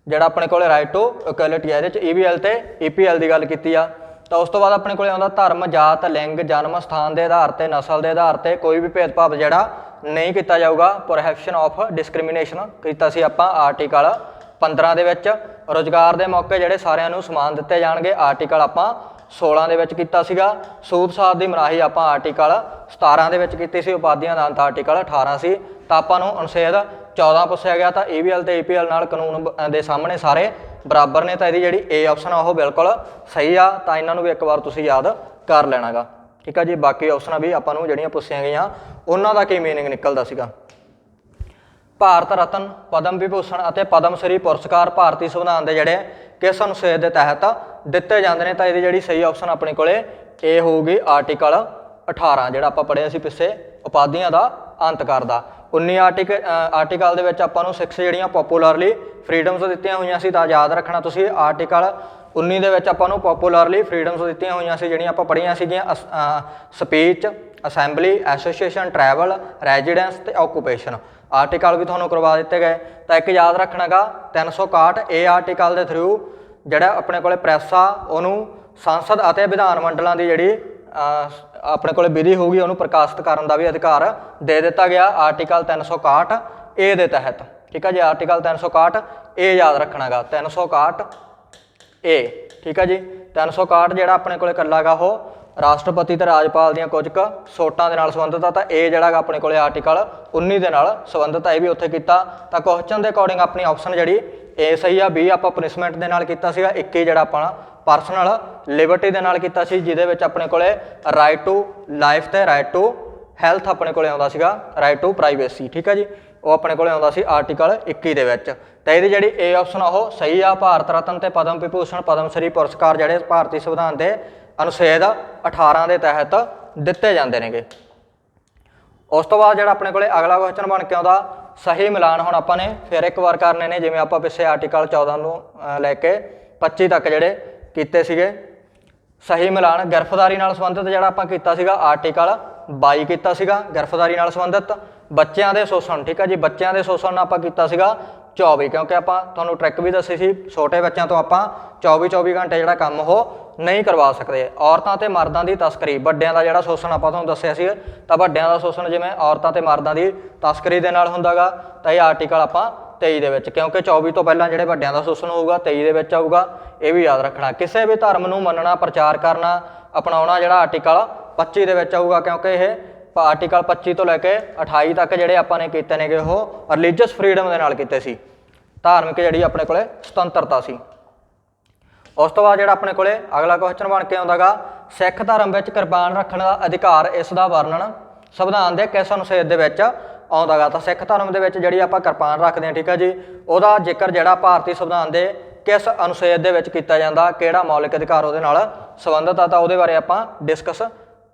ਜਿਹੜਾ ਆਪਣੇ ਕੋਲੇ ਰਾਈਟ ਟੂ ਇਕੁਐਲਿਟੀ ਹੈ। ਇਹਦੇ 'ਚ EBL ਤੇ EPL ਦੀ ਗੱਲ ਕੀਤੀ ਆ। ਤਾਂ ਉਸ ਤੋਂ ਬਾਅਦ ਆਪਣੇ ਕੋਲੇ ਆਉਂਦਾ ਧਰਮ, ਜਾਤ, ਲਿੰਗ, ਜਨਮ ਸਥਾਨ ਦੇ ਆਧਾਰ ਤੇ, ਨਸਲ ਦੇ ਆਧਾਰ ਤੇ ਕੋਈ ਵੀ ਭੇਦਭਾਵ ਜਿਹੜਾ ਨਹੀਂ ਕੀਤਾ ਜਾਊਗਾ। ਪ੍ਰੋਹਿਬਿਸ਼ਨ ਆਫ ਡਿਸਕ੍ਰਿਮੀਨੇਸ਼ਨ ਕੀਤਾ ਸੀ ਆਪਾਂ ਆਰਟੀਕਲ 15 ਦੇ ਵਿੱਚ। ਰੁਜ਼ਗਾਰ ਦੇ ਮੌਕੇ ਜਿਹੜੇ ਸਾਰਿਆਂ ਨੂੰ ਸਮਾਨ ਦਿੱਤੇ ਜਾਣਗੇ ਆਰਟੀਕਲ ਆਪਾਂ 16 ਦੇ ਵਿੱਚ ਕੀਤਾ ਸੀਗਾ। ਸੂਦ ਸਾਧ ਦੀ ਮਨਾਹੀ ਆਪਾਂ ਆਰਟੀਕਲ 17 ਦੇ ਵਿੱਚ ਕੀਤੀ ਸੀ। ਉਪਾਧੀਆਂ ਦਾ ਅੰਤ ਆਰਟੀਕਲ 18 ਸੀ। ਤਾਂ ਆਪਾਂ ਨੂੰ ਅਨੁਛੇਦ 14 ਪੁੱਛਿਆ ਗਿਆ। ਤਾਂ EBL ਤੇ EPL ਨਾਲ ਕਾਨੂੰਨ ਦੇ ਸਾਹਮਣੇ ਸਾਰੇ ਬਰਾਬਰ ਨੇ। ਤਾਂ ਇਹਦੀ ਜਿਹੜੀ A ਆਪਸ਼ਨ ਆ ਉਹ ਬਿਲਕੁਲ ਸਹੀ ਆ। ਤਾਂ ਇਹਨਾਂ ਨੂੰ ਵੀ ਇੱਕ ਵਾਰ ਤੁਸੀਂ ਯਾਦ ਕਰ ਲੈਣਾ ਗਾ, ਠੀਕ ਆ ਜੀ। ਬਾਕੀ ਆਪਸ਼ਨਾਂ ਵੀ ਆਪਾਂ ਨੂੰ ਜਿਹੜੀਆਂ ਪੁੱਛੀਆਂ ਗਈਆਂ ਉਹਨਾਂ ਦਾ ਕੀ ਮੀਨਿੰਗ ਨਿਕਲਦਾ ਸੀਗਾ। ਭਾਰਤ ਰਤਨ, ਪਦਮ ਵਿਭੂਸ਼ਣ ਅਤੇ ਪਦਮ ਸ਼੍ਰੀ ਪੁਰਸਕਾਰ ਭਾਰਤੀ ਸੰਵਿਧਾਨ ਦੇ ਜਿਹੜੇ ਕਿਸ ਅਨੁਛੇਦ ਦੇ ਤਹਿਤ ਦਿੱਤੇ ਜਾਂਦੇ ਨੇ। ਤਾਂ ਇਹਦੀ ਜਿਹੜੀ ਸਹੀ ਆਪਸ਼ਨ ਆਪਣੇ ਕੋਲੇ ਇਹ ਹੋਊਗੀ ਆਰਟੀਕਲ 18 ਜਿਹੜਾ ਆਪਾਂ ਪੜ੍ਹਿਆ ਸੀ ਪਿੱਛੇ, ਉਪਾਧੀਆਂ ਦਾ ਅੰਤ ਕਰਦਾ। 19 ਆਰਟੀਕਲ ਦੇ ਵਿੱਚ ਆਪਾਂ ਨੂੰ 6 ਜਿਹੜੀਆਂ ਪੋਪੂਲਰਲੀ ਫਰੀਡਮਸ ਦਿੱਤੀਆਂ ਹੋਈਆਂ ਸੀ। ਤਾਂ ਯਾਦ ਰੱਖਣਾ ਤੁਸੀਂ ਆਰਟੀਕਲ 19 ਦੇ ਵਿੱਚ ਆਪਾਂ ਨੂੰ ਪੋਪੂਲਰਲੀ ਫਰੀਡਮਸ ਦਿੱਤੀਆਂ ਹੋਈਆਂ ਸੀ ਜਿਹੜੀਆਂ ਆਪਾਂ ਪੜ੍ਹੀਆਂ ਸੀਗੀਆਂ speech, assembly, association, travel, residence ਤੇ ਆਕੂਪੇਸ਼ਨ। ਆਰਟੀਕਲ ਵੀ ਤੁਹਾਨੂੰ ਕਰਵਾ ਦਿੱਤੇ ਗਏ। ਤਾਂ ਇੱਕ ਯਾਦ ਰੱਖਣਾ ਗਾ 361 ਇਹ ਆਰਟੀਕਲ ਦੇ ਥਰੂ ਜਿਹੜਾ ਆਪਣੇ ਕੋਲੇ ਪ੍ਰੈਸ ਆ ਉਹਨੂੰ ਸੰਸਦ ਅਤੇ ਵਿਧਾਨ ਮੰਡਲਾਂ ਦੀ ਜਿਹੜੀ ਆਪਣੇ ਕੋਲੇ ਵਿਧੀ ਹੋਊਗੀ ਉਹਨੂੰ ਪ੍ਰਕਾਸ਼ਿਤ ਕਰਨ ਦਾ ਵੀ ਅਧਿਕਾਰ ਦੇ ਦਿੱਤਾ ਗਿਆ ਆਰਟੀਕਲ 361 A ਦੇ ਤਹਿਤ, ਠੀਕ ਹੈ ਜੀ। ਆਰਟੀਕਲ 361 A ਯਾਦ ਰੱਖਣਾ ਗਾ 361 A, ਠੀਕ ਹੈ ਜੀ। 361 ਜਿਹੜਾ ਆਪਣੇ ਕੋਲੇ ਇਕੱਲਾ ਗਾ ਉਹ ਰਾਸ਼ਟਰਪਤੀ ਤੇ ਰਾਜਪਾਲ ਦੀਆਂ ਕੁਝ ਕੁ ਸੋਟਾਂ ਦੇ ਨਾਲ ਸੰਬੰਧਿਤ ਆ। ਤਾਂ ਇਹ ਜਿਹੜਾ ਗਾ ਆਪਣੇ ਕੋਲੇ ਆਰਟੀਕਲ 19 ਦੇ ਨਾਲ ਸੰਬੰਧਿਤ ਆ, ਇਹ ਵੀ ਉੱਥੇ ਕੀਤਾ। ਤਾਂ ਕੁਐਸਚਨ ਦੇ ਅਕੋਰਡਿੰਗ ਆਪਣੀ ਆਪਸ਼ਨ ਜਿਹੜੀ A ਸਹੀ ਆ। B ਆਪਾਂ ਪਨਿਸ਼ਮੈਂਟ ਦੇ ਨਾਲ ਕੀਤਾ ਸੀਗਾ। 21 ਜਿਹੜਾ ਆਪਣਾ ਪਰਸਨਲ ਲਿਬਰਟੀ ਦੇ ਨਾਲ ਕੀਤਾ ਸੀ ਜਿਹਦੇ ਵਿੱਚ ਆਪਣੇ ਕੋਲੇ ਰਾਈਟ ਟੂ ਲਾਈਫ ਤੇ ਰਾਈਟ ਟੂ ਹੈਲਥ ਆਪਣੇ ਕੋਲੇ ਆਉਂਦਾ ਸੀਗਾ, ਰਾਈਟ ਟੂ ਪ੍ਰਾਈਵੇਸੀ, ਠੀਕ ਹੈ ਜੀ, ਉਹ ਆਪਣੇ ਕੋਲੇ ਆਉਂਦਾ ਸੀ ਆਰਟੀਕਲ 21 ਦੇ ਵਿੱਚ। ਤਾਂ ਇਹਦੀ ਜਿਹੜੀ A ਆਪਸ਼ਨ ਆ ਉਹ ਸਹੀ ਆ। ਭਾਰਤ ਰਤਨ ਤੇ ਪਦਮ ਵਿਭੂਸ਼ਣ, ਪਦਮ ਸ਼੍ਰੀ ਪੁਰਸਕਾਰ ਜਿਹੜੇ ਭਾਰਤੀ ਸੰਵਿਧਾਨ ਦੇ ਅਨੁਛੇਦ 18 ਦੇ ਤਹਿਤ ਦਿੱਤੇ ਜਾਂਦੇ ਨੇਗੇ। ਉਸ ਤੋਂ ਬਾਅਦ ਜਿਹੜਾ ਆਪਣੇ ਕੋਲੇ ਅਗਲਾ ਕੁਐਸਚਨ ਬਣ ਕੇ ਆਉਂਦਾ ਸਹੀ ਮਿਲਾਨ। ਹੁਣ ਆਪਾਂ ਨੇ ਫਿਰ ਇੱਕ ਵਾਰ ਕਰਨੇ ਨੇ ਜਿਵੇਂ ਆਪਾਂ ਪਿੱਛੇ ਆਰਟੀਕਲ 14 ਨੂੰ ਲੈ ਕੇ 25 ਤੱਕ ਜਿਹੜੇ ਕੀਤੇ ਸੀਗੇ। ਸਹੀ ਮਿਲਾਨ ਗਿਰਫਤਾਰੀ ਨਾਲ ਸੰਬੰਧਿਤ ਜਿਹੜਾ ਆਪਾਂ ਕੀਤਾ ਸੀਗਾ ਆਰਟੀਕਲ 22 ਕੀਤਾ ਸੀਗਾ ਗਿਰਫਤਾਰੀ ਨਾਲ ਸੰਬੰਧਿਤ। ਬੱਚਿਆਂ ਦੇ ਸ਼ੋਸ਼ਣ, ਠੀਕ ਹੈ ਜੀ, ਬੱਚਿਆਂ ਦੇ ਸ਼ੋਸ਼ਣ ਆਪਾਂ ਕੀਤਾ ਸੀਗਾ 24, ਕਿਉਂਕਿ ਆਪਾਂ ਤੁਹਾਨੂੰ ਟ੍ਰਿਕ ਵੀ ਦੱਸੀ ਸੀ ਛੋਟੇ ਬੱਚਿਆਂ ਤੋਂ ਆਪਾਂ 24 ਘੰਟੇ ਜਿਹੜਾ ਕੰਮ ਉਹ ਨਹੀਂ ਕਰਵਾ ਸਕਦੇ। ਔਰਤਾਂ ਤੇ ਮਰਦਾਂ ਦੀ ਤਸਕਰੀ, ਵੱਡਿਆਂ ਦਾ ਜਿਹੜਾ ਸ਼ੋਸ਼ਣ ਆਪਾਂ ਤੁਹਾਨੂੰ ਦੱਸਿਆ ਸੀ। ਤਾਂ ਵੱਡਿਆਂ ਦਾ ਸ਼ੋਸ਼ਣ ਜਿਵੇਂ ਔਰਤਾਂ ਤੇ ਮਰਦਾਂ ਦੀ ਤਸਕਰੀ ਦੇ ਨਾਲ ਹੁੰਦਾ ਗਾ। ਤਾਂ ਇਹ ਆਰਟੀਕਲ ਆਪਾਂ 23 ਦੇ ਵਿੱਚ, ਕਿਉਂਕਿ 24 ਤੋਂ ਪਹਿਲਾਂ ਜਿਹੜੇ ਵੱਡਿਆਂ ਦਾ ਸ਼ੋਸ਼ਣ ਹੋਊਗਾ 23 ਦੇ ਵਿੱਚ ਆਊਗਾ, ਇਹ ਵੀ ਯਾਦ ਰੱਖਣਾ। ਕਿਸੇ ਵੀ ਧਰਮ ਨੂੰ ਮੰਨਣਾ, ਪ੍ਰਚਾਰ ਕਰਨਾ, ਅਪਣਾਉਣਾ ਜਿਹੜਾ ਆਰਟੀਕਲ 25 ਦੇ ਵਿੱਚ ਆਊਗਾ, ਕਿਉਂਕਿ ਇਹ ਆਰਟੀਕਲ 25 ਤੋਂ ਲੈ ਕੇ 28 ਤੱਕ ਜਿਹੜੇ ਆਪਾਂ ਨੇ ਕੀਤੇ ਨੇਗੇ ਉਹ ਰਿਲੀਜੀਅਸ ਫਰੀਡਮ ਦੇ ਨਾਲ ਕੀਤੇ ਸੀ, ਧਾਰਮਿਕ ਜਿਹੜੀ ਆਪਣੇ ਕੋਲੇ ਸੁਤੰਤਰਤਾ ਸੀ। ਉਸ ਤੋਂ ਬਾਅਦ ਜਿਹੜਾ ਆਪਣੇ ਕੋਲੇ ਅਗਲਾ ਕੁਐਸਚਨ ਬਣ ਕੇ ਆਉਂਦਾ ਗਾ ਸਿੱਖ ਧਰਮ ਵਿੱਚ ਕਿਰਪਾਨ ਰੱਖਣ ਦਾ ਅਧਿਕਾਰ, ਇਸ ਦਾ ਵਰਣਨ ਸੰਵਿਧਾਨ ਦੇ ਕਿਸ ਅਨੁਛੇਦ ਦੇ ਵਿੱਚ ਆਉਂਦਾ ਗਾ। ਤਾਂ ਸਿੱਖ ਧਰਮ ਦੇ ਵਿੱਚ ਜਿਹੜੀ ਆਪਾਂ ਕਿਰਪਾਨ ਰੱਖਦੇ ਹਾਂ, ਠੀਕ ਹੈ ਜੀ, ਉਹਦਾ ਜ਼ਿਕਰ ਜਿਹੜਾ ਭਾਰਤੀ ਸੰਵਿਧਾਨ ਦੇ ਕਿਸ ਅਨੁਛੇਦ ਦੇ ਵਿੱਚ ਕੀਤਾ ਜਾਂਦਾ, ਕਿਹੜਾ ਮੌਲਿਕ ਅਧਿਕਾਰ ਉਹਦੇ ਨਾਲ ਸੰਬੰਧਿਤ ਆ, ਤਾਂ ਉਹਦੇ ਬਾਰੇ ਆਪਾਂ ਡਿਸਕਸ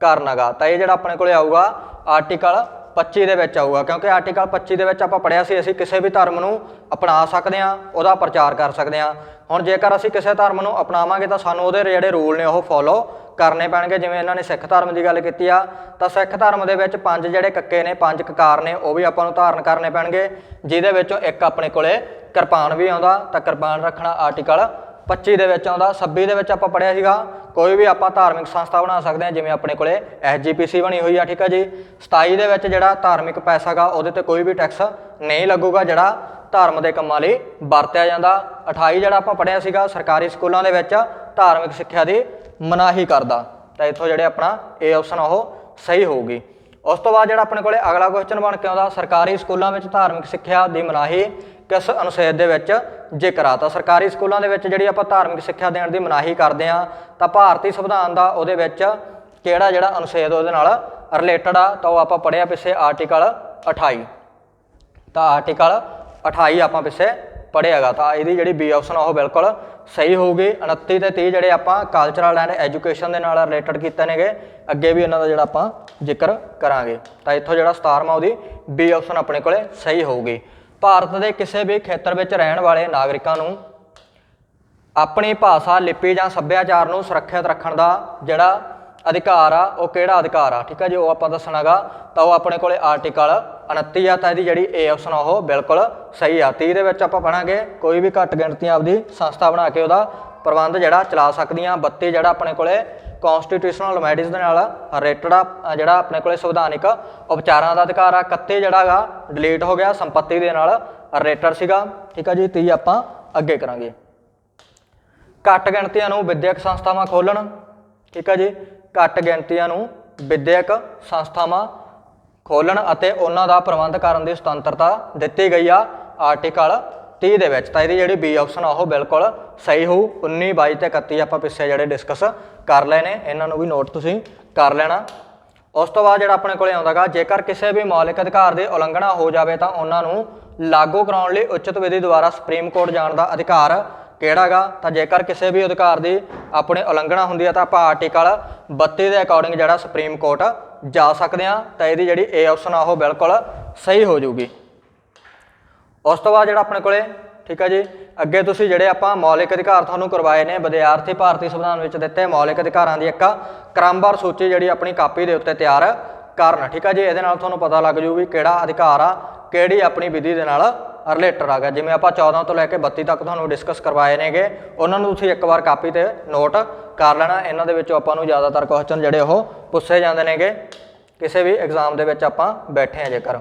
ਕਰਨਾ ਗਾ। ਤਾਂ ਇਹ ਜਿਹੜਾ ਆਪਣੇ ਕੋਲੇ ਆਊਗਾ ਆਰਟੀਕਲ 25 ਦੇ ਵਿੱਚ ਆਊਗਾ, ਕਿਉਂਕਿ ਆਰਟੀਕਲ 25 ਦੇ ਵਿੱਚ ਆਪਾਂ ਪੜ੍ਹਿਆ ਸੀ ਅਸੀਂ ਕਿਸੇ ਵੀ ਧਰਮ ਨੂੰ ਅਪਣਾ ਸਕਦੇ ਹਾਂ, ਉਹਦਾ ਪ੍ਰਚਾਰ ਕਰ ਸਕਦੇ ਹਾਂ। ਹੁਣ ਜੇਕਰ ਅਸੀਂ ਕਿਸੇ ਧਰਮ ਨੂੰ ਅਪਣਾਵਾਂਗੇ ਤਾਂ ਸਾਨੂੰ ਉਹਦੇ ਜਿਹੜੇ ਰੂਲ ਨੇ ਉਹ ਫੋਲੋ ਕਰਨੇ ਪੈਣਗੇ। ਜਿਵੇਂ ਇਹਨਾਂ ਨੇ ਸਿੱਖ ਧਰਮ ਦੀ ਗੱਲ ਕੀਤੀ ਆ, ਤਾਂ ਸਿੱਖ ਧਰਮ ਦੇ ਵਿੱਚ 5 ਜਿਹੜੇ ਕੱਕੇ ਨੇ, 5 ਕਕਾਰ ਨੇ, ਉਹ ਵੀ ਆਪਾਂ ਨੂੰ ਧਾਰਨ ਕਰਨੇ ਪੈਣਗੇ, ਜਿਹਦੇ ਵਿੱਚੋਂ ਇੱਕ ਆਪਣੇ ਕੋਲੇ ਕਿਰਪਾਨ ਵੀ ਆਉਂਦਾ। ਤਾਂ ਕਿਰਪਾਨ ਰੱਖਣਾ ਆਰਟੀਕਲ 25 ਦੇ ਵਿੱਚ ਆਉਂਦਾ। 26 ਦੇ ਵਿੱਚ ਆਪਾਂ ਪੜ੍ਹਿਆ ਸੀਗਾ कोई भी आप धार्मिक संस्था बना सकते हैं, जिमें अपने को SGPC बनी हुई है, ठीक है जी। 27 ਦੇ ਵਿੱਚ ਜਿਹੜਾ ਧਾਰਮਿਕ ਪੈਸਾ ਗਾ ਉਹਦੇ ਤੇ ਕੋਈ ਵੀ ਟੈਕਸ नहीं लगूगा, ਜਿਹੜਾ ਧਰਮ ਦੇ ਕੰਮਾਂ ਲਈ ਵਰਤਿਆ ਜਾਂਦਾ। 28 ਜਿਹੜਾ ਆਪਾਂ ਪੜ੍ਹਿਆ ਸੀਗਾ ਸਰਕਾਰੀ ਸਕੂਲਾਂ ਦੇ ਵਿੱਚ ਧਾਰਮਿਕ ਸਿੱਖਿਆ ਦੀ ਮਨਾਹੀ ਕਰਦਾ, ਤਾਂ ਇੱਥੋਂ ਜਿਹੜੇ ਆਪਣਾ ਇਹ ਆਪਸ਼ਨ ਉਹ ਸਹੀ ਹੋਊਗੀ। ਉਸ ਤੋਂ ਬਾਅਦ ਜਿਹੜਾ ਆਪਣੇ ਕੋਲੇ ਅਗਲਾ ਕੁਐਸਚਨ ਬਣ ਕੇ ਆਉਂਦਾ, ਸਰਕਾਰੀ ਸਕੂਲਾਂ ਵਿੱਚ ਧਾਰਮਿਕ ਸਿੱਖਿਆ ਦੀ ਮਨਾਹੀ ਕਿਸ ਅਨੁਛੇਦ ਦੇ ਵਿੱਚ ਜ਼ਿਕਰ ਆ। ਤਾਂ ਸਰਕਾਰੀ ਸਕੂਲਾਂ ਦੇ ਵਿੱਚ ਜਿਹੜੀ ਆਪਾਂ ਧਾਰਮਿਕ ਸਿੱਖਿਆ ਦੇਣ ਦੀ ਮਨਾਹੀ ਕਰਦੇ ਹਾਂ, ਤਾਂ ਭਾਰਤੀ ਸੰਵਿਧਾਨ ਦਾ ਉਹਦੇ ਵਿੱਚ ਕਿਹੜਾ ਜਿਹੜਾ ਅਨੁਛੇਦ ਉਹਦੇ ਨਾਲ ਰਿਲੇਟਡ ਆ, ਤਾਂ ਉਹ ਆਪਾਂ ਪੜ੍ਹਿਆ ਪਿੱਛੇ ਆਰਟੀਕਲ 28। ਤਾਂ ਆਰਟੀਕਲ 28 ਆਪਾਂ ਪਿੱਛੇ ਪੜ੍ਹਿਆਗਾ, ਤਾਂ ਇਹਦੀ ਜਿਹੜੀ ਬੀ ਆਪਸ਼ਨ ਉਹ ਬਿਲਕੁਲ ਸਹੀ ਹੋਊਗੀ। 29 ਤੇ 30 ਜਿਹੜੇ ਆਪਾਂ ਕਲਚਰਲ ਐਂਡ ਐਜੂਕੇਸ਼ਨ ਦੇ ਨਾਲ ਰਿਲੇਟਡ ਕੀਤੇ ਨੇਗੇ, ਅੱਗੇ ਵੀ ਇਹਨਾਂ ਦਾ ਜਿਹੜਾ ਆਪਾਂ ਜ਼ਿਕਰ ਕਰਾਂਗੇ। ਤਾਂ ਇੱਥੋਂ ਜਿਹੜਾ 17ਵਾਂ ਉਹਦੀ ਬੀ ਆਪਸ਼ਨ ਆਪਣੇ ਕੋਲੇ ਸਹੀ ਹੋਊਗੀ। ਭਾਰਤ ਦੇ ਕਿਸੇ ਵੀ ਖੇਤਰ ਵਿੱਚ ਰਹਿਣ ਵਾਲੇ ਨਾਗਰਿਕਾਂ ਨੂੰ ਆਪਣੀ ਭਾਸ਼ਾ, ਲਿਪੀ ਜਾਂ ਸੱਭਿਆਚਾਰ ਨੂੰ ਸੁਰੱਖਿਅਤ ਰੱਖਣ ਦਾ ਜਿਹੜਾ ਅਧਿਕਾਰ ਆ ਉਹ ਕਿਹੜਾ ਅਧਿਕਾਰ ਆ, ਠੀਕ ਹੈ ਜੀ, ਉਹ ਆਪਾਂ ਦੱਸਣਾਗਾ। ਤਾਂ ਉਹ ਆਪਣੇ ਕੋਲੇ ਆਰਟੀਕਲ 29 ਆ, ਤਾਂ ਇਹਦੀ ਜਿਹੜੀ ਏ ਆਪਸ਼ਨ ਉਹ ਬਿਲਕੁਲ ਸਹੀ ਆ। 30 ਦੇ ਵਿੱਚ ਆਪਾਂ ਪੜਾਂਗੇ ਕੋਈ ਵੀ ਘੱਟ ਗਿਣਤੀਆਂ ਆਪਦੀ ਸੰਸਥਾ ਬਣਾ ਕੇ ਉਹਦਾ ਪ੍ਰਬੰਧ ਜਿਹੜਾ ਚਲਾ ਸਕਦੀਆਂ। 32 ਜਿਹੜਾ ਆਪਣੇ ਕੋਲੇ ਕੌਂਸਟੀਟਿਊਸ਼ਨਲ ਰਿਮੈਡੀਜ਼ ਦੇ ਨਾਲ ਰਿਲੇਟਡ ਆ, ਜਿਹੜਾ ਆਪਣੇ ਕੋਲੇ ਸੰਵਿਧਾਨਿਕ ਉਪਚਾਰਾਂ ਦਾ ਅਧਿਕਾਰ ਆ। 31 ਜਿਹੜਾ ਗਾ ਡਿਲੀਟ ਹੋ ਗਿਆ, ਸੰਪत्ति ਦੇ ਨਾਲ ਰਿਲੇਟਡ ਸੀਗਾ, ਠੀਕ ਹੈ ਜੀ। 30 ਆਪਾਂ ਅੱਗੇ ਕਰਾਂਗੇ। ਘੱਟ ਗਿਣਤੀਆਂ ਨੂੰ ਵਿਦਿਅਕ ਸੰਸਥਾਵਾਂ ਖੋਲ੍ਹਣ, ਠੀਕ ਹੈ ਜੀ, ਘੱਟ ਗਿਣਤੀਆਂ ਨੂੰ ਵਿਦਿਅਕ ਸੰਸਥਾਵਾਂ ਖੋਲ੍ਹਣ ਅਤੇ ਉਹਨਾਂ ਦਾ ਪ੍ਰਬੰਧ ਕਰਨ ਦੀ ਸੁਤੰਤਰਤਾ ਦਿੱਤੀ ਗਈ ਆ ਆਰਟੀਕਲ 30 ਦੇ ਵਿੱਚ। ਤਾਂ ਇਹਦੀ ਜਿਹੜੀ ਬੀ ਆਪਸ਼ਨ ਆ ਉਹ ਬਿਲਕੁਲ ਸਹੀ ਹੋਊ। 19, 22 ਤੇ 31 ਆਪਾਂ ਪਿੱਛੇ ਜਿਹੜੇ ਡਿਸਕਸ ਕਰ ਲਏ ਨੇ, ਇਹਨਾਂ ਨੂੰ ਵੀ ਨੋਟ ਤੁਸੀਂ ਕਰ ਲੈਣਾ। ਉਸ ਤੋਂ ਬਾਅਦ ਜਿਹੜਾ ਆਪਣੇ ਕੋਲੇ ਆਉਂਦਾ ਗਾ, ਜੇਕਰ ਕਿਸੇ ਵੀ ਮੌਲਿਕ ਅਧਿਕਾਰ ਦੀ ਉਲੰਘਣਾ ਹੋ ਜਾਵੇ ਤਾਂ ਉਹਨਾਂ ਨੂੰ ਲਾਗੂ ਕਰਾਉਣ ਲਈ ਉਚਿਤ ਵਿਧੀ ਦੁਆਰਾ ਸੁਪਰੀਮ ਕੋਰਟ ਜਾਣ ਦਾ ਅਧਿਕਾਰ ਕਿਹੜਾ ਗਾ। ਤਾਂ ਜੇਕਰ ਕਿਸੇ ਵੀ ਅਧਿਕਾਰ ਦੀ ਆਪਣੇ ਉਲੰਘਣਾ ਹੁੰਦੀ ਹੈ ਤਾਂ ਆਪਾਂ ਆਰਟੀਕਲ 32 ਦੇ ਅਕੋਰਡਿੰਗ ਜਿਹੜਾ ਸੁਪਰੀਮ ਕੋਰਟ ਜਾ ਸਕਦੇ ਹਾਂ। ਤਾਂ ਇਹਦੀ ਜਿਹੜੀ ਏ ਆਪਸ਼ਨ ਆ ਉਹ ਬਿਲਕੁਲ ਸਹੀ ਹੋ ਜਾਊਗੀ। ਉਸ ਤੋਂ ਬਾਅਦ ਜਿਹੜਾ ਆਪਣੇ ਕੋਲੇ, ਠੀਕ ਹੈ ਜੀ, ਅੱਗੇ ਤੁਸੀਂ ਜਿਹੜੇ ਆਪਾਂ ਮੌਲਿਕ ਅਧਿਕਾਰ ਤੁਹਾਨੂੰ ਕਰਵਾਏ ਨੇ, ਵਿਦਿਆਰਥੀ ਭਾਰਤੀ ਸੰਵਿਧਾਨ ਵਿੱਚ ਦਿੱਤੇ ਮੌਲਿਕ ਅਧਿਕਾਰਾਂ ਦੀ ਇੱਕ ਕ੍ਰਮਵਾਰ ਸੂਚੀ ਜਿਹੜੀ ਆਪਣੀ ਕਾਪੀ ਦੇ ਉੱਤੇ ਤਿਆਰ ਕਰਨ, ਠੀਕ ਹੈ ਜੀ। ਇਹਦੇ ਨਾਲ ਤੁਹਾਨੂੰ ਪਤਾ ਲੱਗ ਜੂ ਵੀ ਕਿਹੜਾ ਅਧਿਕਾਰ ਆ ਕਿਹੜੀ ਆਪਣੀ ਵਿਧੀ ਦੇ ਨਾਲ ਰਿਲੇਟਡ ਆ ਗਿਆ। ਜਿਵੇਂ ਆਪਾਂ 14 ਤੋਂ ਲੈ ਕੇ 32 ਤੱਕ ਤੁਹਾਨੂੰ ਡਿਸਕਸ ਕਰਵਾਏ ਨੇਗੇ, ਉਹਨਾਂ ਨੂੰ ਤੁਸੀਂ ਇੱਕ ਵਾਰ ਕਾਪੀ ਤੇ ਨੋਟ ਕਰ ਲੈਣਾ। ਇਹਨਾਂ ਦੇ ਵਿੱਚੋਂ ਆਪਾਂ ਨੂੰ ਜ਼ਿਆਦਾਤਰ ਕੁਐਸਚਨ ਜਿਹੜੇ ਉਹ ਪੁੱਛੇ ਜਾਂਦੇ ਨੇਗੇ ਕਿਸੇ ਵੀ ਐਗਜ਼ਾਮ ਦੇ ਵਿੱਚ ਆਪਾਂ ਬੈਠੇ ਹਾਂ। ਜੇਕਰ